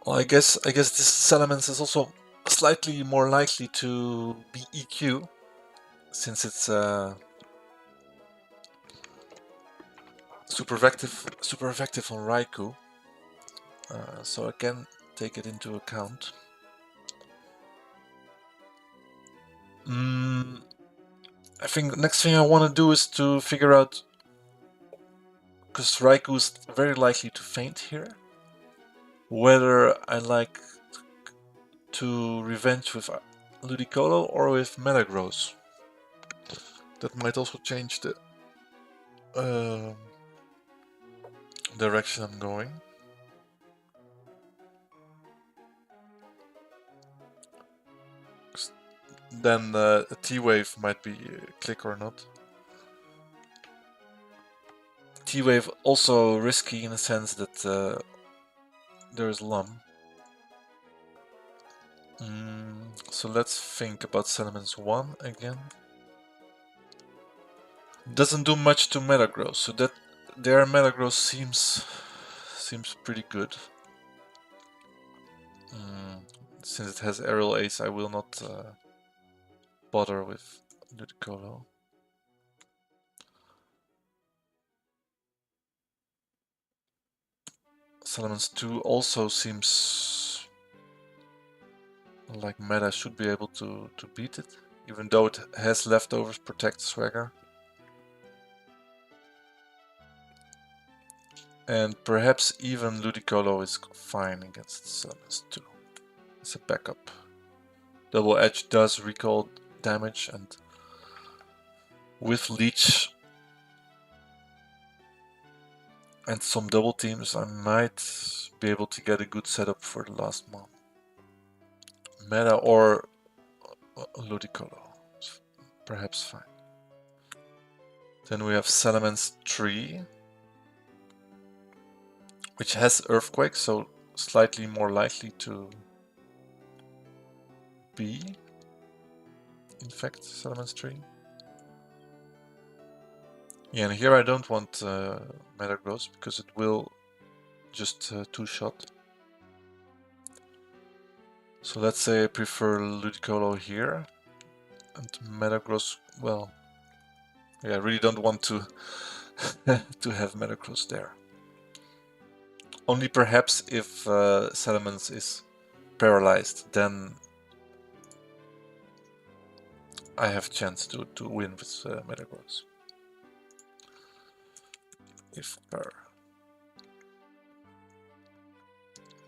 S1: Well, I guess this Salamence is also slightly more likely to be EQ, since it's super effective on Raikou. So I can take it into account. I think the next thing I want to do is to figure out, because Raikou is very likely to faint here, whether I like to revenge with Ludicolo or with Metagross. That might also change the direction I'm going. Then a T-Wave might be click or not. T-Wave also risky in the sense that there is Lum. So let's think about Salamence 1 again. Doesn't do much to Metagross, so that their Metagross seems pretty good. Since it has Aerial Ace, I will not bother with Ludicolo. Salamence 2 also seems like meta should be able to beat it, even though it has leftovers Protect Swagger. And perhaps even Ludicolo is fine against Salamence 2. It's a backup. Double Edge does recall damage, and with Leech and some double teams, I might be able to get a good setup for the last month. Meta or Ludicolo, perhaps fine. Then we have Salamence 3, which has Earthquake, so slightly more likely to be, in fact, Salamence 3. Yeah, and here I don't want Metagross because it will just two-shot. So let's say I prefer Ludicolo here, and Metagross, well, yeah, I really don't want to to have Metagross there. Only perhaps if Salamence is paralyzed, then I have chance to win with Metagross. If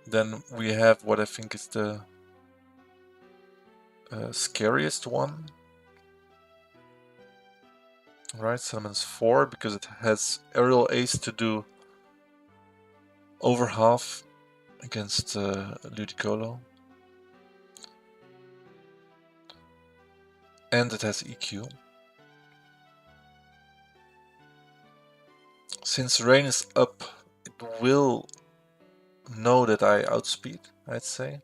S1: then we have what I think is the scariest one. Right, Salamence 4, because it has Aerial Ace to do over half against Ludicolo. And it has EQ. Since Rain is up, it will know that I outspeed, I'd say.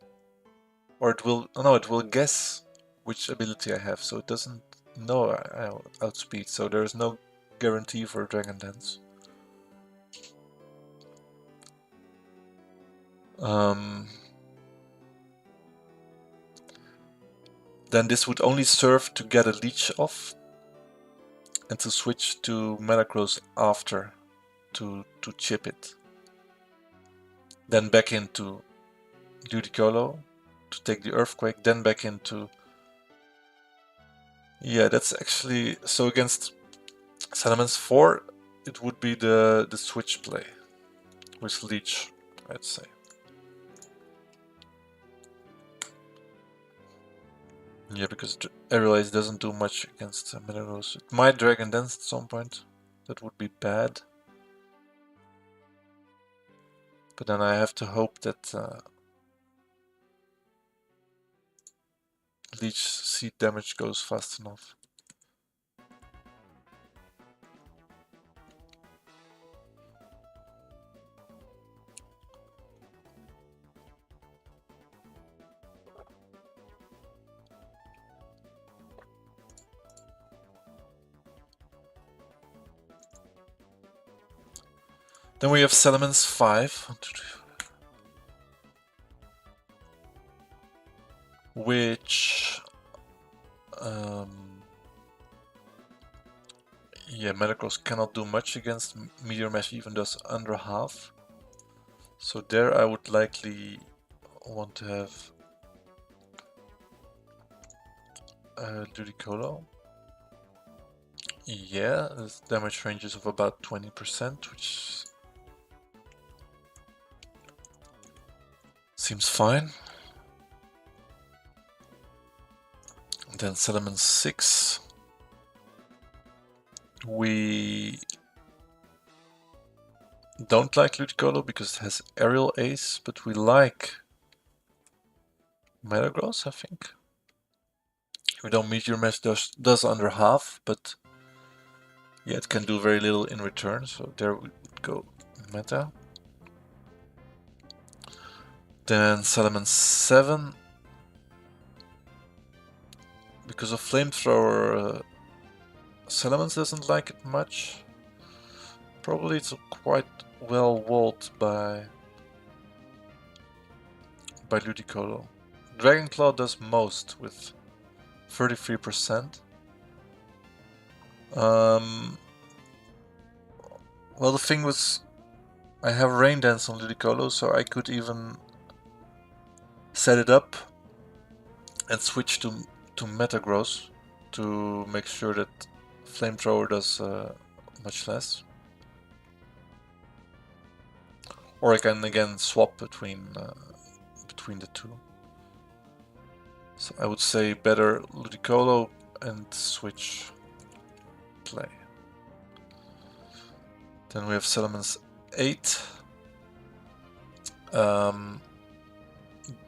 S1: Or it will, no, it will guess which ability I have, so it doesn't know I outspeed, so there's no guarantee for Dragon Dance. Then this would only serve to get a leech off and to switch to Metagross after to chip it. Then back into Ludicolo to take the Earthquake, then back into... Yeah, that's actually... So against Salamence 4, it would be the switch play with Leech, I'd say. Yeah, because Aerial Ace doesn't do much against Metagross. It might Dragon Dance at some point. That would be bad. But then I have to hope that Leech seed damage goes fast enough. Then we have Salamence 5. which yeah, Metagross cannot do much against Meteor Mash, even does under half. So there I would likely want to have Ludicolo. Yeah, the damage ranges of about 20%, which seems fine. And then Salamence 6. We don't like Ludicolo because it has Aerial Ace, but we like Metagross, I think. We don't Meteor Mash does under half, but yeah, it can do very little in return, so there we would go Meta. Then Salamence 7. Because of Flamethrower, Salamence doesn't like it much. Probably it's quite well walled by Ludicolo. Dragon Claw does most with 33%. Well, the thing was, I have Rain Dance on Ludicolo, so I could even set it up and switch to Metagross to make sure that Flamethrower does much less. Or I can again swap between the two. So I would say better Ludicolo and switch play. Then we have Salamence 8.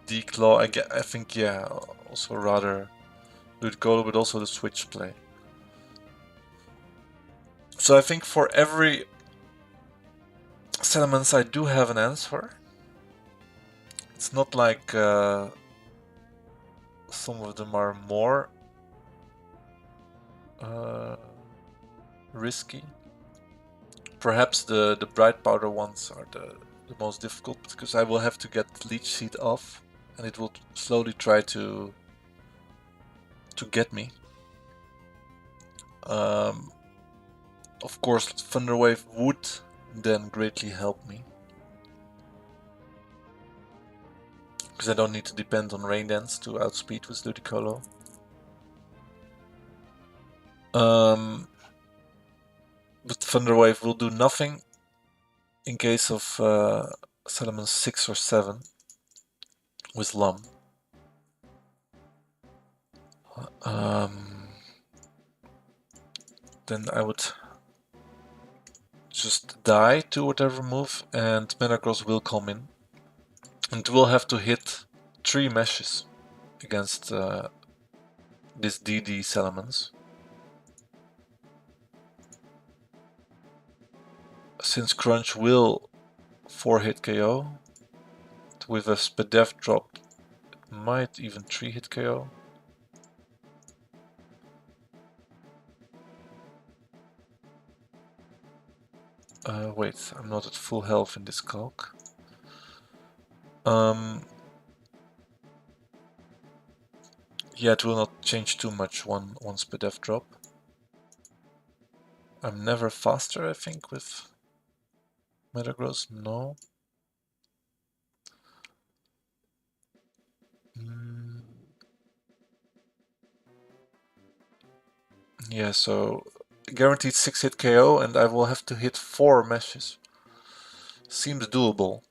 S1: Declaw, I think, yeah, also rather Ludicolo, but also the switch play. So I think for every Salamence I do have an answer. It's not like some of them are more risky. Perhaps the Bright Powder ones are the most difficult, because I will have to get Leech Seed off, and it will slowly try to get me. Of course, Thunder Wave would then greatly help me, because I don't need to depend on Rain Dance to outspeed with Ludicolo. But Thunder Wave will do nothing in case of Salamence 6 or 7 with Lum. Then I would just die to whatever move, and Metagross will come in. And we'll have to hit 3 meshes against this DD Salamence. Since Crunch will 4-hit KO, with a Spadef drop, it might even 3-hit KO. Wait, I'm not at full health in this calc. Yeah, it will not change too much one Spadef drop. I'm never faster, I think, with Metagross, no. Yeah, so guaranteed 6-hit KO, and I will have to hit 4 meshes. Seems doable.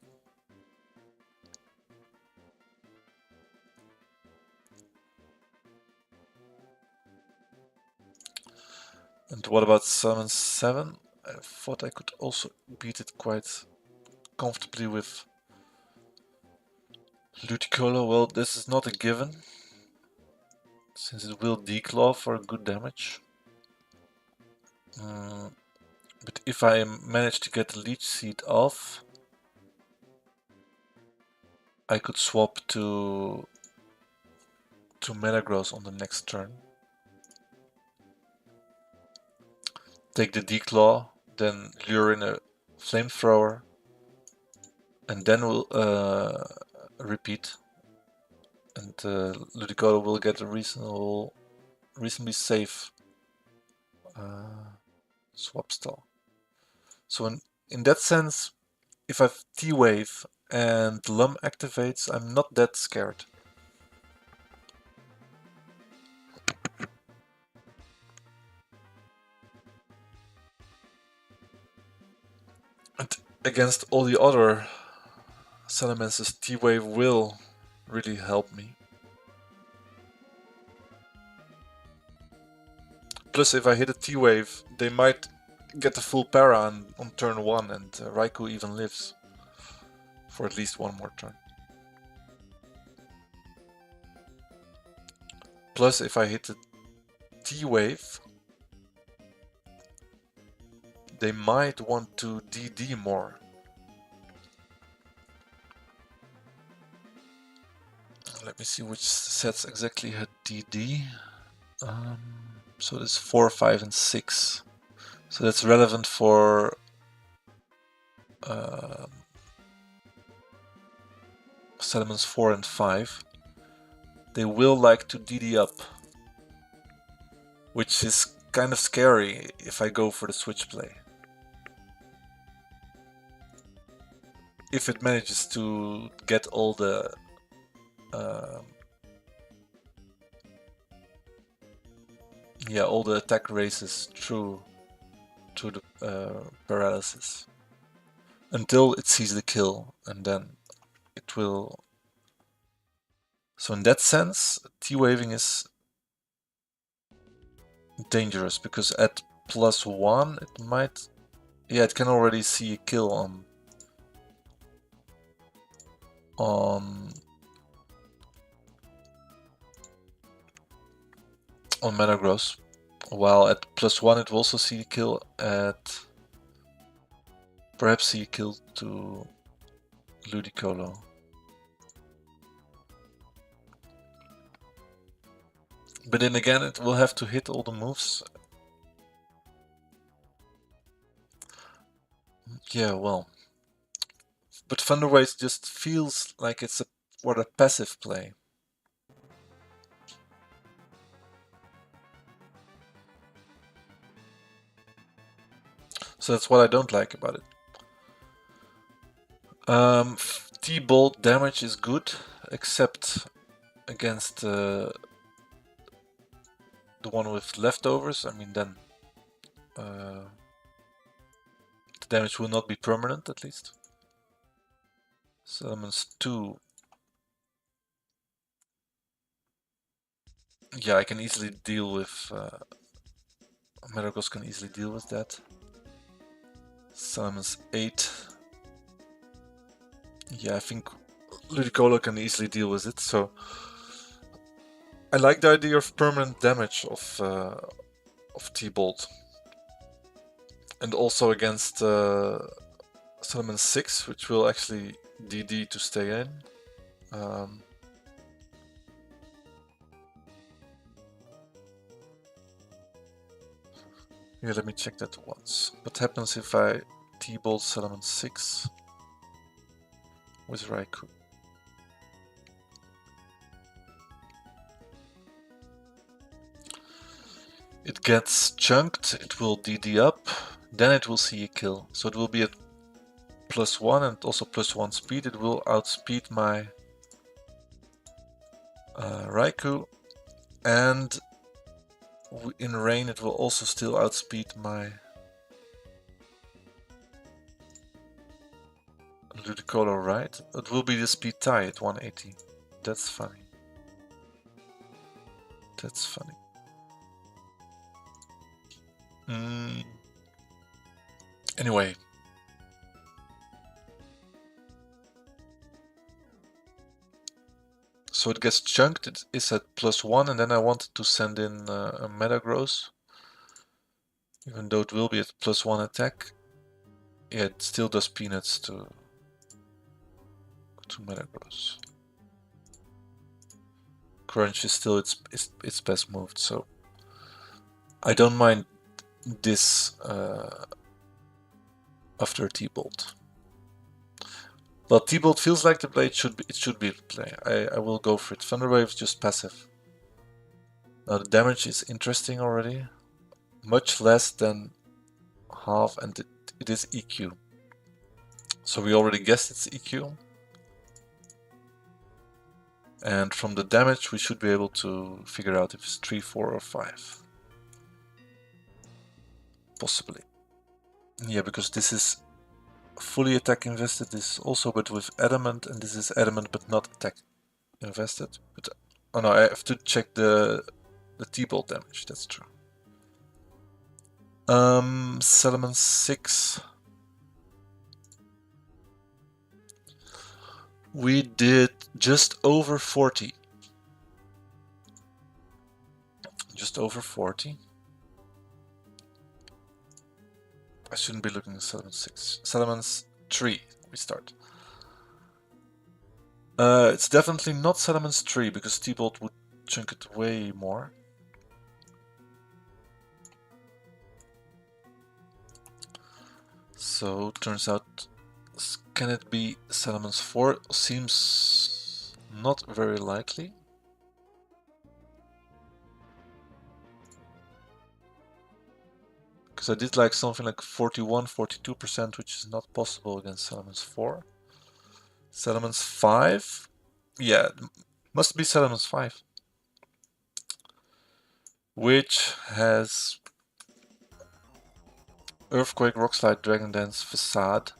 S1: And what about Summon 7? I thought I could also beat it quite comfortably with Ludicolo. Well, this is not a given, since it will declaw for good damage. But if I manage to get the Leech Seed off, I could swap to Metagross on the next turn. Take the Declaw, then lure in a Flamethrower, and then we'll repeat. and Ludicolo will get a reasonably safe swap stall. So in that sense, if I have T-Wave and Lum activates, I'm not that scared. And against all the other Salamence, T-Wave will really help me. Plus, if I hit a T-Wave, they might get the full para on turn 1, and Raikou even lives for at least one more turn. Plus, if I hit a T-Wave, they might want to DD more. Let me see which sets exactly had DD. So that's 4, 5, and 6. So that's relevant for Salamence 4 and 5. They will like to DD up, which is kind of scary if I go for the switch play. If it manages to get all the all the attack races through the paralysis until it sees the kill, and then it will. So in that sense, T-waving is dangerous because at +1 it might, it can already see a kill on Metagross, while at +1 it will also see a kill at, perhaps see a kill to Ludicolo. But then again, it will have to hit all the moves. Yeah, well. But Thunderwave just feels like it's a passive play. So that's what I don't like about it. T-Bolt damage is good, except against the one with leftovers. I mean, then the damage will not be permanent, at least. Salamence 2. Yeah, I can easily deal with... Metagross can easily deal with that. Salamence 8. Yeah, I think Ludicolo can easily deal with it, so... I like the idea of permanent damage of T-Bolt. And also against Salamence 6, which will actually DD to stay in. Yeah, let me check that once. What happens if I T-Bolt Salamence 6 with Raikou? It gets chunked, it will DD up, then it will see a kill. So it will be at +1 and also +1 speed. It will outspeed my Raikou, and in rain it will also still outspeed my Ludicolo, right? It will be the speed tie at 180. That's funny. That's funny. Anyway. So it gets chunked, it is at +1, and then I wanted to send in a Metagross. Even though it will be at +1 attack. Yeah, it still does peanuts to Metagross. Crunch is still its best move, so I don't mind this after T-Bolt. Well, T-Bolt feels like the play. It should be the play. I will go for it. Thunderwave is just passive. Now the damage is interesting already. Much less than half, and it is EQ. So we already guessed it's EQ. And from the damage we should be able to figure out if it's 3, 4 or 5. Possibly. Yeah, because this is fully attack invested, this also, but with adamant, and this is adamant but not attack invested. But oh no, I have to check the T-bolt damage, that's true. Salamence 6. We did just over 40. Just over 40. I shouldn't be looking at Salamence 6. Salamence 3, we start. It's definitely not Salamence 3, because T-bolt would chunk it way more. So, turns out, can it be Salamence 4? Seems not very likely. Because I did like something like 41, 42%, which is not possible against Salamence 4. Salamence 5? Yeah, must be Salamence 5. Which has Earthquake, Rockslide, Dragon Dance, Facade.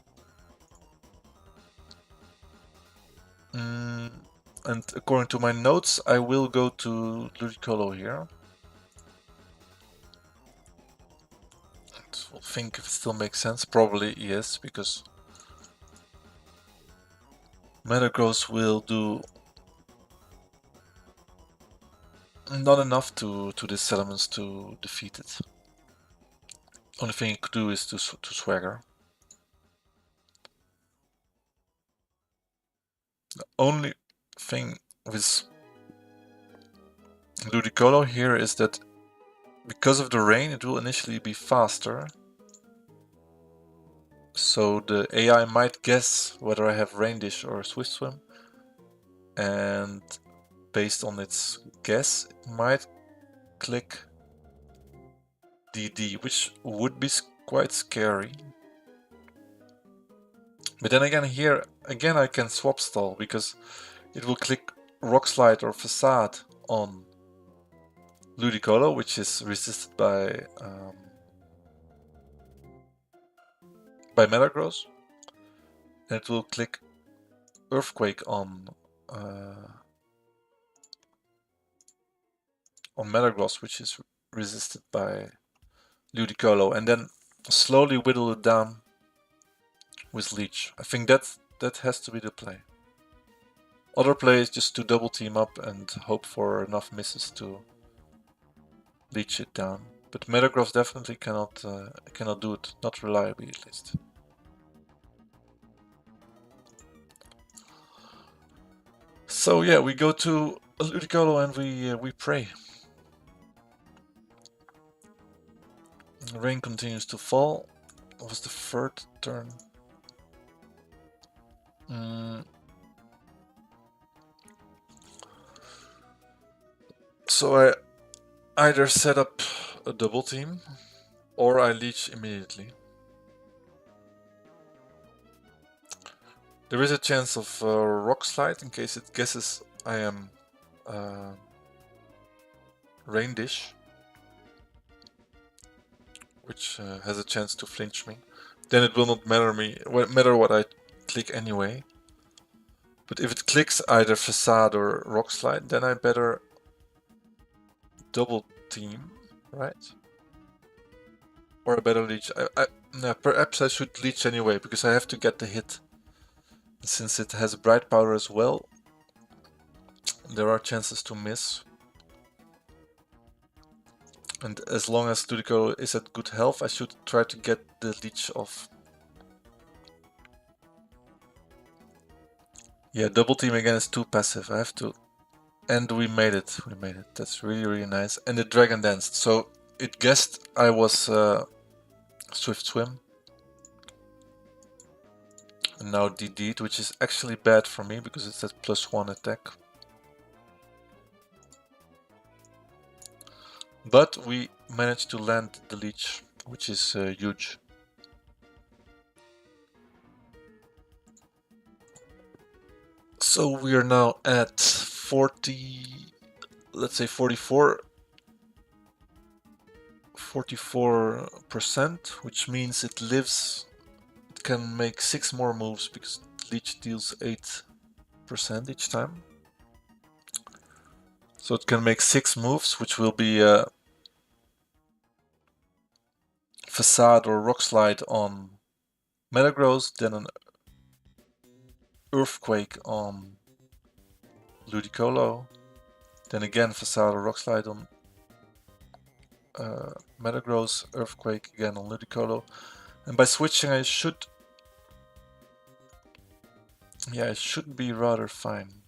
S1: And according to my notes, I will go to Ludicolo here. We'll think if it still makes sense. Probably yes, because Metagross will do not enough to this Salamence to defeat it. Only thing he could do is to swagger. The only thing with Ludicolo here is that because of the rain, it will initially be faster. So the AI might guess whether I have Rain Dish or Swift Swim. And based on its guess, it might click DD, which would be quite scary. But then again, here, again I can swap stall, because it will click Rock Slide or Facade on Ludicolo, which is resisted by Metagross. And it will click Earthquake on Metagross, which is resisted by Ludicolo, and then slowly whittle it down with Leech. I think that has to be the play. Other play is just to double team up and hope for enough misses to Leech it down. But Metagross definitely cannot do it, not reliably at least. So yeah, we go to Ludicolo and we pray. Rain continues to fall. That was the third turn. So I either set up a double team or I leech immediately. There is a chance of Rock Slide in case it guesses I am Rain Dish, which has a chance to flinch me. Then it will not matter what I click anyway. But if it clicks either Facade or Rock Slide, then I better double team, right? Or I better leech. No, perhaps I should leech anyway, because I have to get the hit. Since it has Bright Powder as well, there are chances to miss. And as long as Ludicolo is at good health, I should try to get the leech off. Yeah, double team again is too passive. I have to... And we made it. We made it. That's really, really nice. And it Dragon Danced. So it guessed I was Swift Swim. And now DD'd, which is actually bad for me because it's at +1 attack. But we managed to land the leech, which is huge. So we are now at 40, let's say 44%, which means it lives, it can make 6 more moves because leech deals 8% each time. So it can make 6 moves, which will be Facade or Rock Slide on Metagross, then an Earthquake on Ludicolo, then again Facade or Rock Slide on Metagross, Earthquake again on Ludicolo, and by switching I should be rather fine.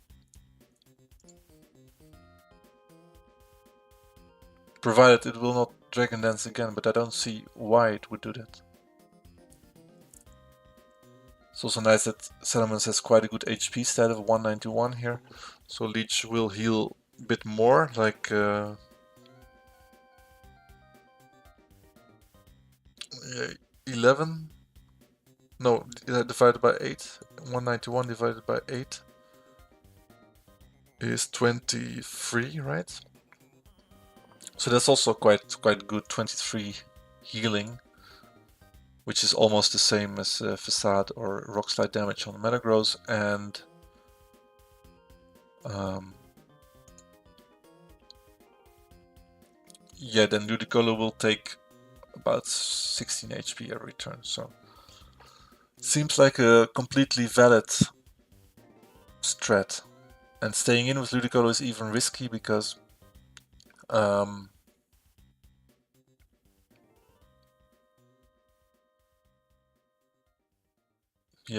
S1: Provided it will not Dragon Dance again, but I don't see why it would do that. It's also nice that Salamence has quite a good HP stat of 191 here, so Leech will heal a bit more, like 11? No, divided by 8. 191 divided by 8 is 23, right? So that's also quite good, 23 healing, which is almost the same as Facade or Rock Slide damage on Metagross, and yeah, then Ludicolo will take about 16 HP every turn, so seems like a completely valid strat. And staying in with Ludicolo is even risky because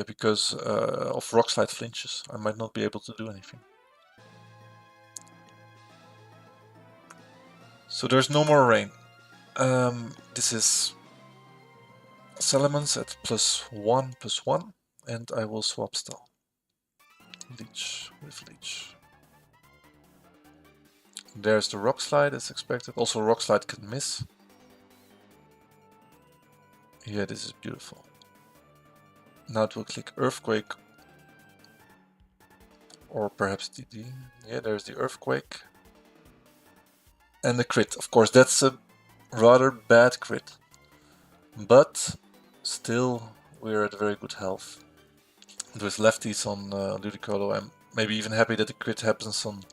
S1: because of Rock Slide flinches, I might not be able to do anything. So there's no more rain. This is Salamence at +1/+1, and I will swap style. Leech with Leech. There's the Rock Slide as expected. Also Rock Slide can miss. Yeah, this is beautiful. Now it will click Earthquake. Or perhaps DD. Yeah, there's the Earthquake. And the crit. Of course, that's a rather bad crit. But still, we're at very good health. And with lefties on Ludicolo, I'm maybe even happy that the crit happens on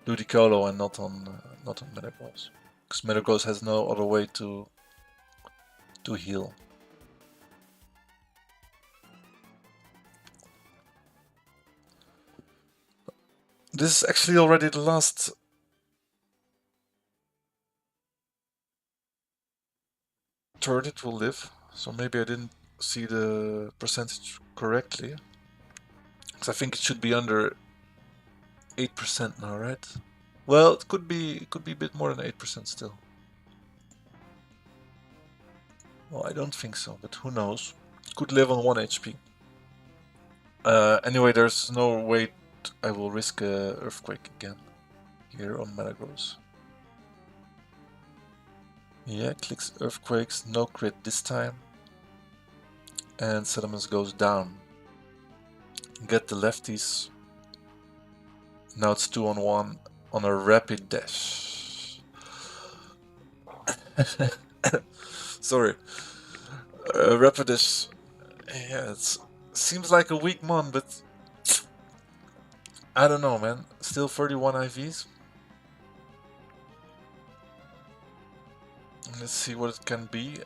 S1: Ludicolo and not on Metagross. Because Metagross has no other way to heal. This is actually already the last turn it will live, so maybe I didn't see the percentage correctly. Because I think it should be under 8% now, right? Well, it could be a bit more than 8% still. Well, I don't think so, but who knows? It could live on 1 HP. Anyway, there's no way I will risk a Earthquake again here on Metagross. Yeah, clicks Earthquakes, no crit this time. And Salamence goes down. Get the lefties. Now it's 2-on-1 on a rapid dash. Sorry. Rapid dash. Yeah, it seems like a weak mon, but I don't know, man. Still 31 IVs. Let's see what it can be.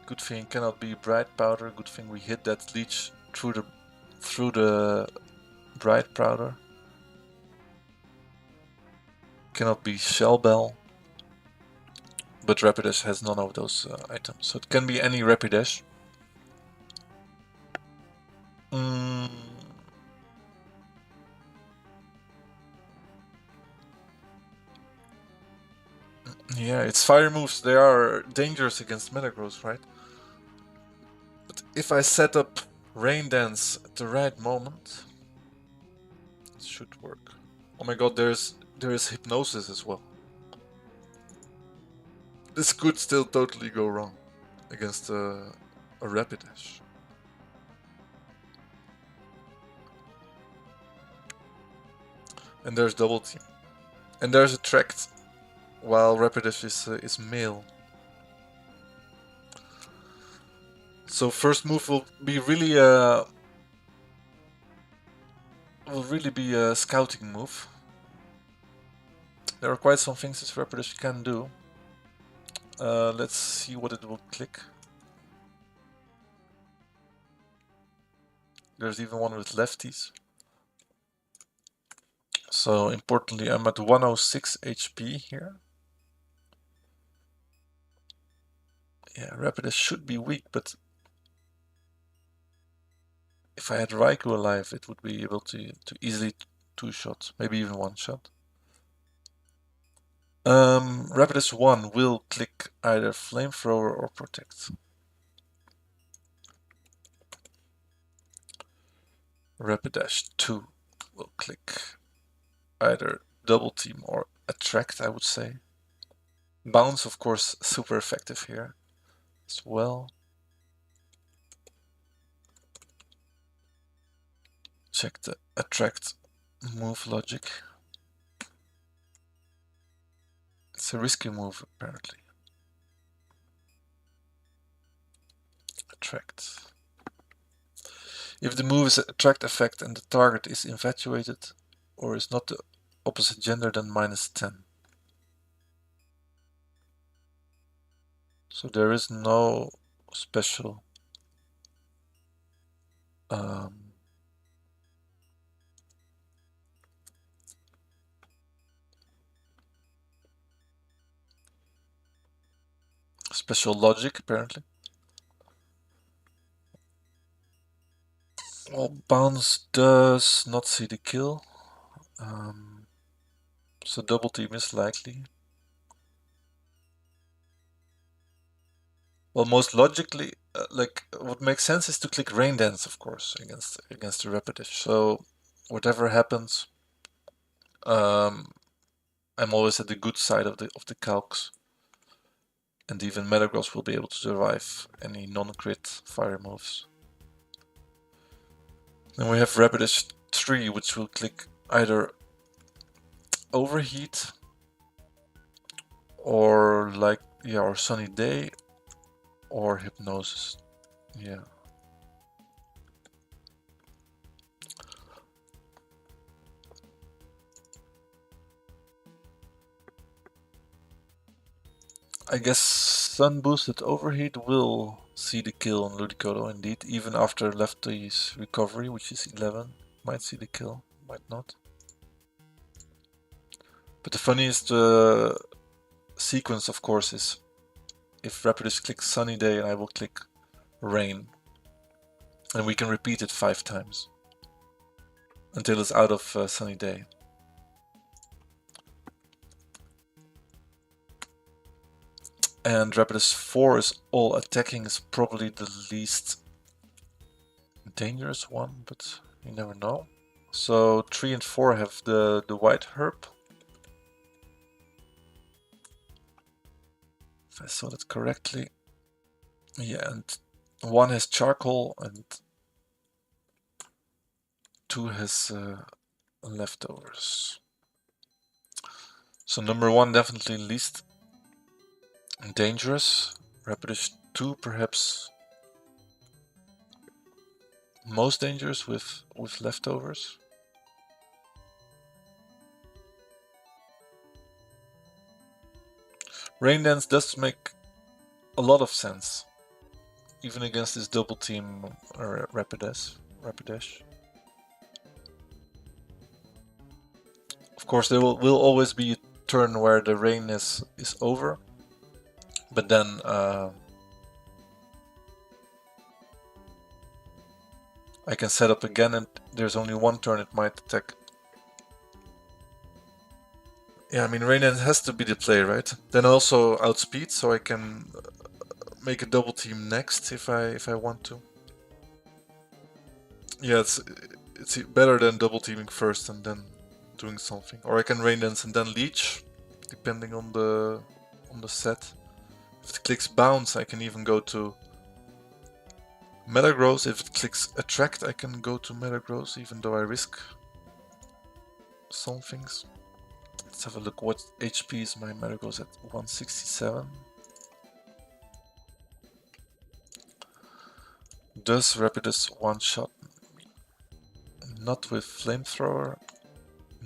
S1: Good thing it cannot be Bright Powder. Good thing we hit that leech through the Bright Powder. Cannot be Shell Bell. But Rapidash has none of those items, so it can be any Rapidash. Yeah, its fire moves, they are dangerous against Metagross, right? But if I set up Rain Dance at the right moment, it should work. Oh my god, there is Hypnosis as well. This could still totally go wrong against a Rapidash. And there's Double Team. And there's Attract, while Rapidash is male. So first move will be really a scouting move. There are quite some things this Rapidash can do. Let's see what it will click. There's even one with lefties. So importantly, I'm at 106 HP here. Yeah, Rapidash should be weak, but if I had Raikou alive, it would be able to easily two-shot, maybe even one-shot. Rapidash 1 will click either Flamethrower or Protect. Rapidash 2 will click either Double Team or Attract, I would say. Bounce, of course, super effective here as well. Check the Attract move logic. It's a risky move, apparently. Attract. If the move is an attract effect and the target is infatuated or is not the opposite gender, then -10. So there is no special special logic, apparently. Well, Bounce does not see the kill. So Double Team is likely. Well, most logically, like what makes sense is to click Rain Dance, of course, against the Rapidash. So whatever happens, I'm always at the good side of the calcs, and even Metagross will be able to survive any non-crit fire moves. Then we have Rapidash 3, which will click either Overheat or or Sunny Day or Hypnosis. Yeah. I guess Sun Boosted Overheat will see the kill on Ludicolo indeed, even after Lefty's recovery, which is 11. Might see the kill, might not. But the funniest sequence, of course, is if Rapidash clicks Sunny Day and I will click Rain. And we can repeat it 5 times until it's out of Sunny Day. And Rapidash 4 is all attacking, is probably the least dangerous one, but you never know. So 3 and 4 have the white herb. If I saw that correctly. Yeah, and 1 has charcoal and 2 has leftovers. So number 1 definitely least dangerous. Rapidash 2 perhaps most dangerous with leftovers. Rain Dance does make a lot of sense, even against this double team Rapidash. Of course, there will always be a turn where the rain is over, but then I can set up again, and there's only one turn it might attack. Yeah, I mean, Rain Dance has to be the play, right? Then also outspeed, so I can make a double team next if I want to. Yeah, it's better than double teaming first and then doing something. Or I can Rain Dance and then Leech, depending on the set. If it clicks Bounce, I can even go to Metagross. If it clicks Attract, I can go to Metagross, even though I risk some things. Let's have a look. What HP is my Metagross at? 167. Does Rapidus one-shot me? Not with Flamethrower,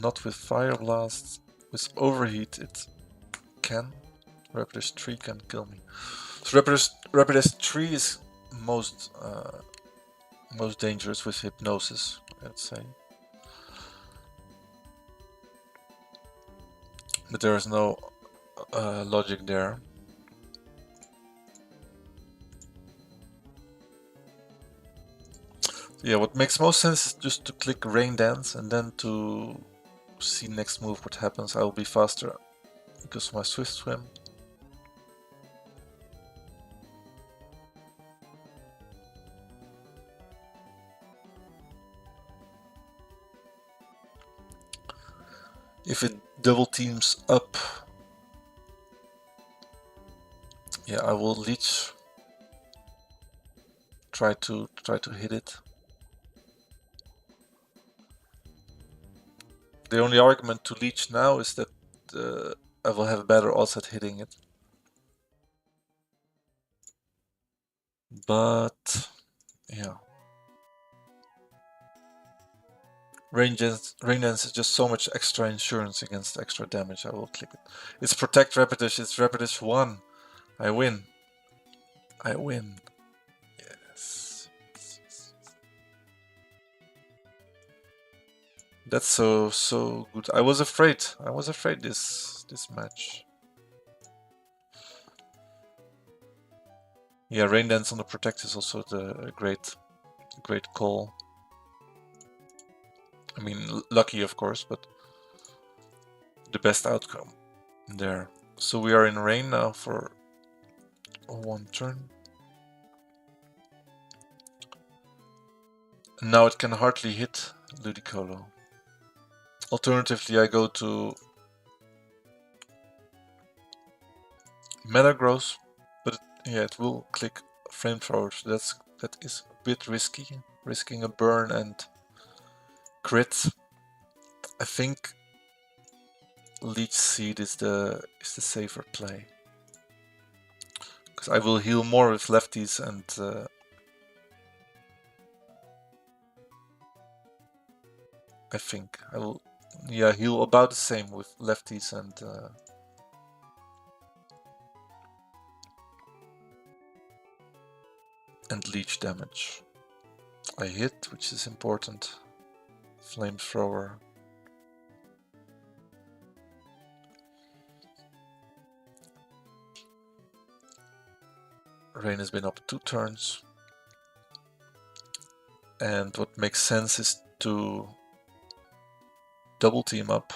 S1: not with Fire Blast. With Overheat it can. Rapidus 3 can kill me. So Rapidus 3 is most dangerous with Hypnosis, I'd say. But there is no logic there. Yeah, what makes most sense is just to click Rain Dance and then to see next move what happens. I will be faster because of my Swift Swim. If it double teams up, yeah, I will Leech. Try to hit it. The only argument to Leech now is that I will have better odds at hitting it. But yeah, Rain Dance is just so much extra insurance against extra damage. I will click it. It's Protect Rapidish. It's Rapidish 1. I win. I win. Yes. That's so good. I was afraid. This match. Yeah, Rain Dance on the Protect is also the great call. I mean, lucky of course, but the best outcome there. So we are in rain now for one turn. And now it can hardly hit Ludicolo. Alternatively, I go to Metagross, but yeah, it will click Flamethrower. So that is a bit risky, risking a burn and crit. I think Leech Seed is the safer play, because I will heal more with lefties and I think I will heal about the same with lefties and leech damage. I hit, which is important. Flamethrower. Rain has been up 2 turns. And what makes sense is to double team up,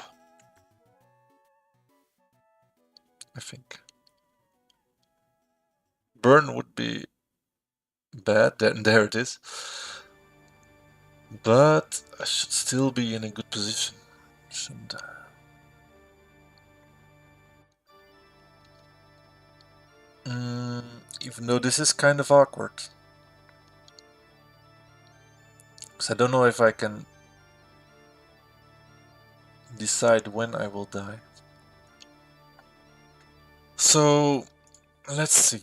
S1: I think. Burn would be bad, there it is. But I should still be in a good position, shouldn't I? Even though this is kind of awkward. Because I don't know if I can decide when I will die. So, let's see.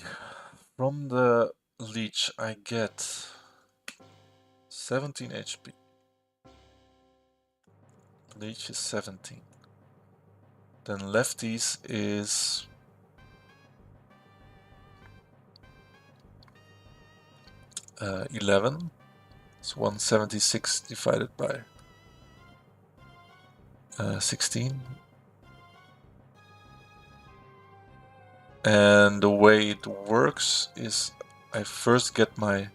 S1: From the leech I get 17 HP. Leech is 17. Then lefties is 11. It's 176 divided by 16. And the way it works is I first get my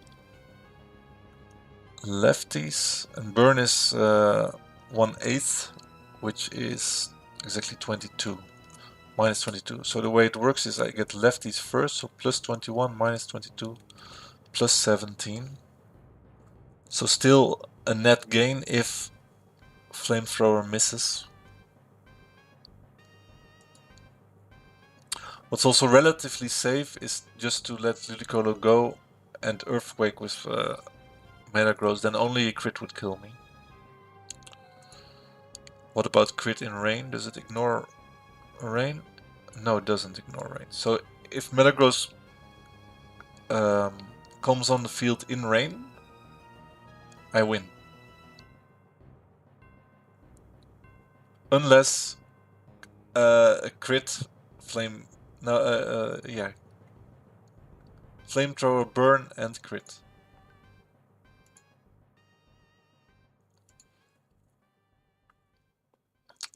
S1: lefties, and burn is 1/8, which is exactly 22. minus 22. So the way it works is I get lefties first, so plus 21, minus 22, plus 17. So still a net gain if flamethrower misses. What's also relatively safe is just to let Ludicolo go and Earthquake with Metagross, then only a crit would kill me. What about crit in rain? Does it ignore rain? No, it doesn't ignore rain. So if Metagross comes on the field in rain, I win. Unless a crit flame, no, yeah, flamethrower, burn, and crit.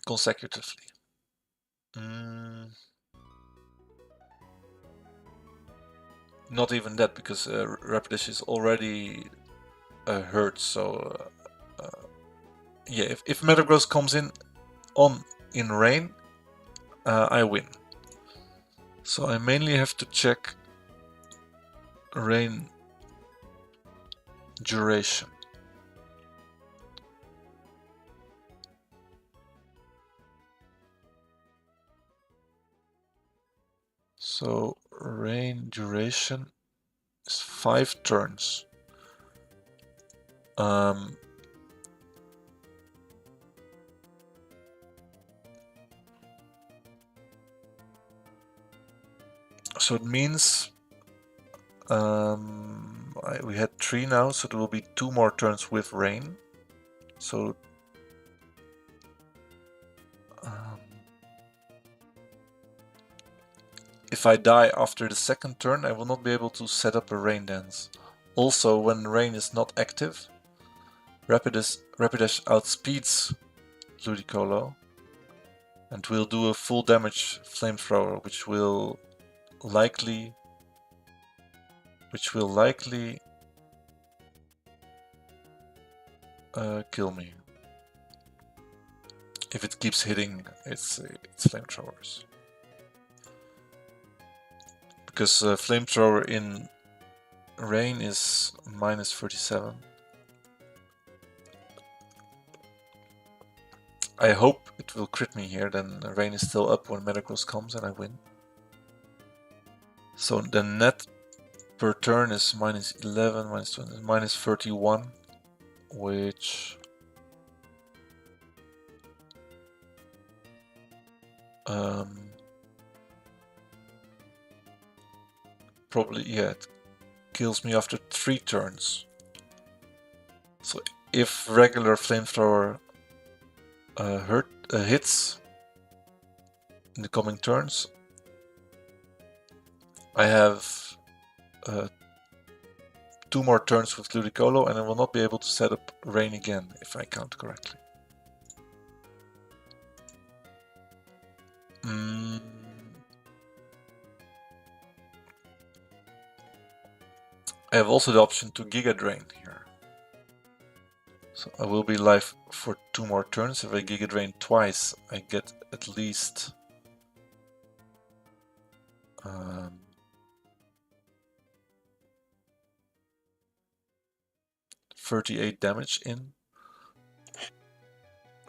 S1: Consecutively. Not even that, because Rapidash is already hurt, so yeah, if Metagross comes in rain, I win. So I mainly have to check rain duration. So rain duration is 5 turns. So it means we had 3 now, so there will be 2 more turns with rain. So if I die after the second turn, I will not be able to set up a rain dance. Also, when rain is not active, Rapidash outspeeds Ludicolo and will do a full damage flamethrower, which will likely kill me if it keeps hitting its flamethrowers. Because flamethrower in rain is minus 37. I hope it will crit me here, then rain is still up when Metagross comes and I win. So the net per turn is minus 11, minus 20, minus 31, which probably, yeah, it kills me after 3 turns. So if regular flamethrower hits in the coming turns, I have 2 more turns with Ludicolo and I will not be able to set up rain again, if I count correctly. I have also the option to Giga Drain here. So I will be live for 2 more turns. If I Giga Drain twice, I get at least 38 damage in.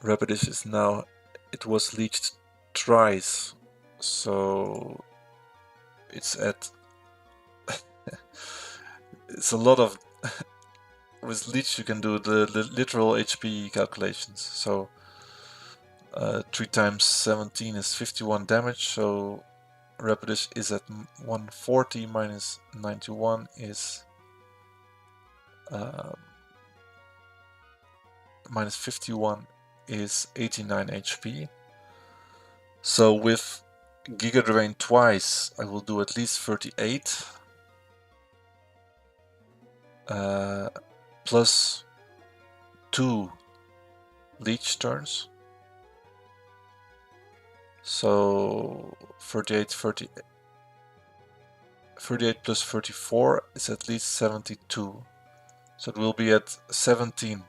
S1: Rapidash is now, it was leeched thrice, so it's at it's a lot of with leech you can do the literal HP calculations. So 3 times 17 is 51 damage, so Rapidash is at 140 minus 91 is minus 51 is 89 HP. So with Giga Drain twice, I will do at least 38. Plus 2 leech turns. So 38 plus 34 is at least 72. So it will be at 17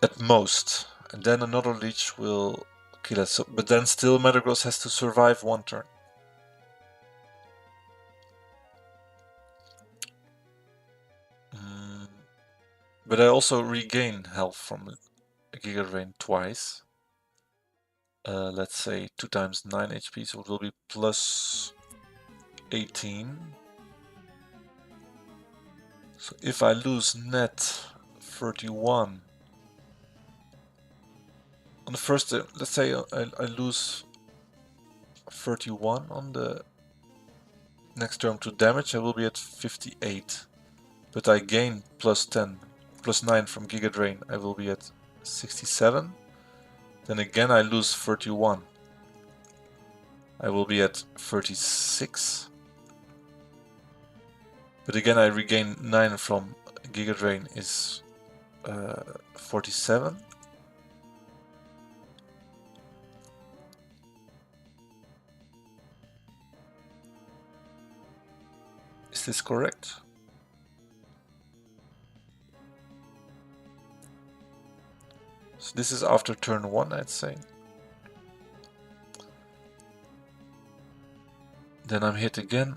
S1: at most. And then another leech will Okay, but then still Metagross has to survive one turn. But I also regain health from Giga Drain twice. Let's say 2 times 9 HP, so it will be plus 18. So if I lose net 31 on the first, let's say I lose 31 on the next turn to damage, I will be at 58. But I gain plus 10, plus 9 from Giga Drain, I will be at 67. Then again I lose 31. I will be at 36. But again I regain 9 from Giga Drain is 47. Is this correct? So this is after turn 1, I'd say. Then I'm hit again.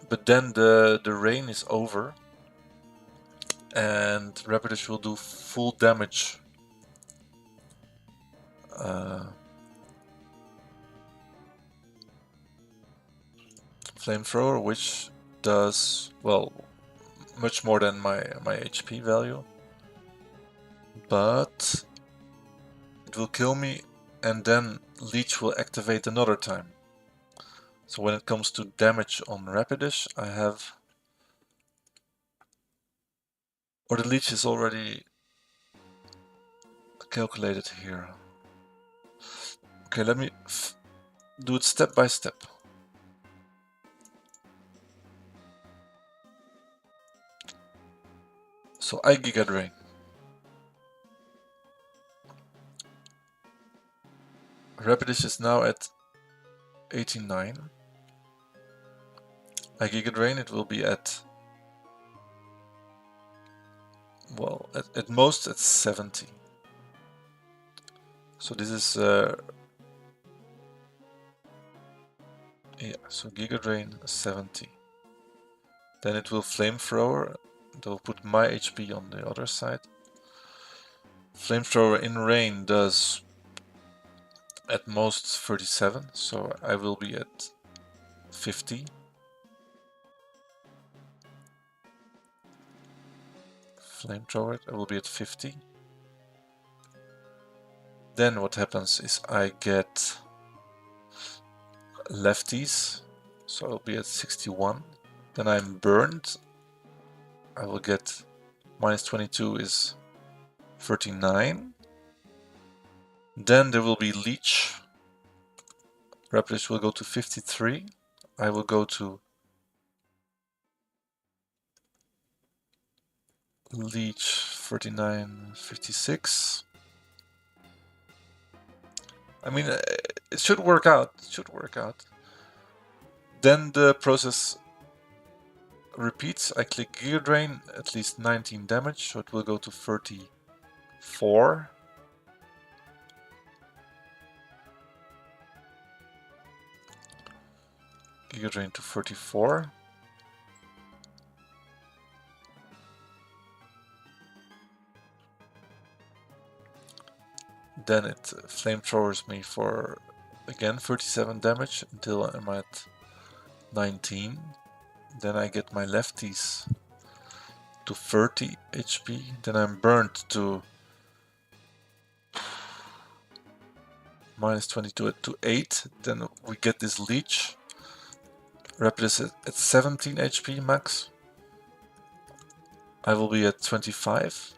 S1: But then the rain is over. And Rapidash will do full damage. Flamethrower, which does, well, much more than my HP value. But it will kill me, and then Leech will activate another time. So when it comes to damage on Rapidash, I have... Or the Leech is already calculated here. Okay, let me do it step by step. So I Giga Drain. Rapidash is now at 89. I Giga Drain, it will be at, well, at most at 70. So this is, yeah, so Giga Drain 70. Then it will Flamethrower, it will put my HP on the other side. Flamethrower in rain does at most 37, so I will be at 50. Flamethrower, I will be at 50. Then what happens is I get lefties, so I'll be at 61. Then I'm burned. I will get minus 22 is 39. Then there will be Leech. Rapidash will go to 53. I will go to Leech 49, 56. I mean, it should work out. It should work out. Then the process repeats. I click Gear Drain, at least 19 damage, so it will go to 34. Gear Drain to 34. Then it flamethrowers me for again 37 damage until I'm at 19. Then I get my lefties to 30 HP. Then I'm burnt to minus 22 to 8. Then we get this Leech. Rapidash at 17 HP max. I will be at 25.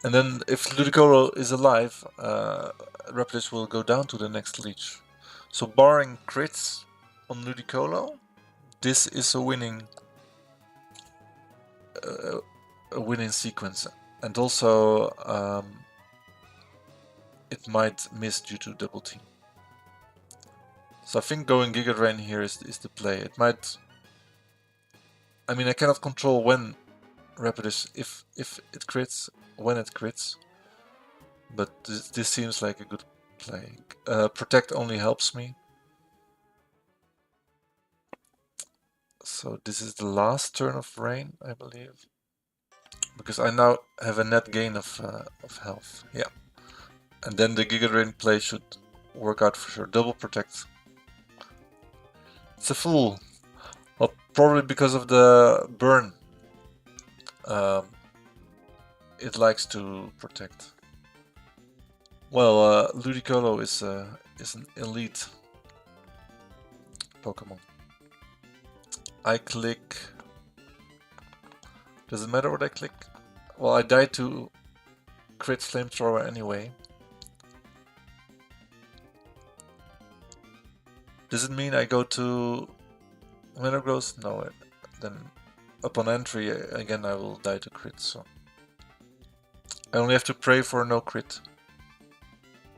S1: And then if Ludicolo is alive, Rapidash will go down to the next Leech. So barring crits on Ludicolo, this is a winning sequence. And also it might miss due to double team. So I think going Giga Drain here is the play. It might... I mean, I cannot control when Rapidus, if it crits, when it crits. But this seems like a good play. Protect only helps me. So this is the last turn of Rain, I believe. Because I now have a net gain of health. Yeah. And then the Giga Drain play should work out for sure. Double Protect. It's a fool. Well, probably because of the burn. It likes to protect. Well, Ludicolo is an elite Pokemon. I click... Does it matter what I click? Well, I died to crit Flamethrower anyway. Does it mean I go to Metagross? No, then upon entry again I will die to crit, so... I only have to pray for no crit.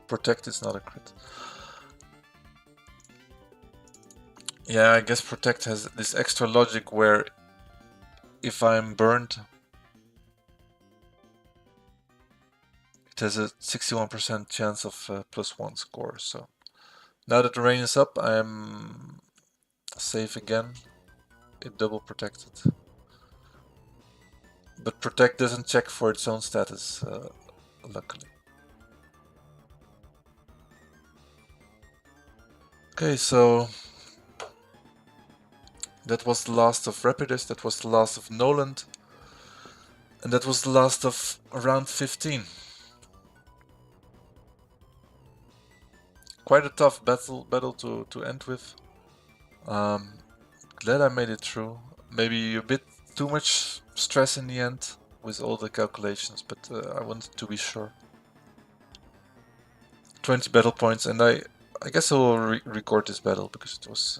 S1: Protect is not a crit. Yeah, I guess Protect has this extra logic where if I'm burned, it has a 61% chance of +1 score. So now that the rain is up, I'm safe again. It double protected. But Protect doesn't check for its own status, luckily. Okay, so that was the last of Rapidus, that was the last of Noland, and that was the last of round 15. Quite a tough battle to end with. Glad I made it through. Maybe a bit too much stress in the end with all the calculations, but I wanted to be sure. 20 battle points, and I guess I will record this battle because it was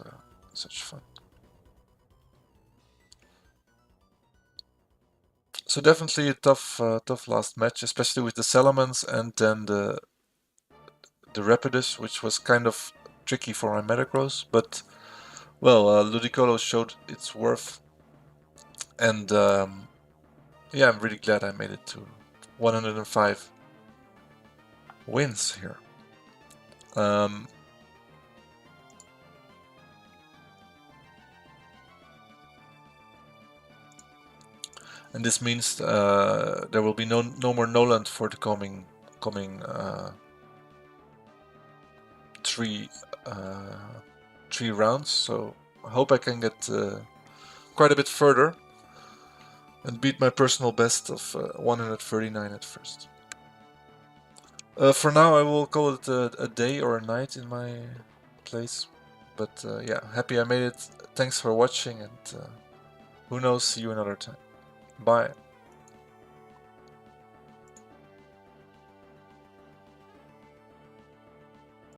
S1: such fun. So definitely a tough last match, especially with the Salamence and then the Rapidus, which was kind of tricky for my Metagross, but well, Ludicolo showed its worth, and yeah, I'm really glad I made it to 105 wins here. And this means there will be no more Noland for the coming 3 rounds. So I hope I can get quite a bit further and beat my personal best of 139 at first. For now, I will call it a day or a night in my place. But yeah, happy I made it. Thanks for watching, and who knows, see you another time. Bye.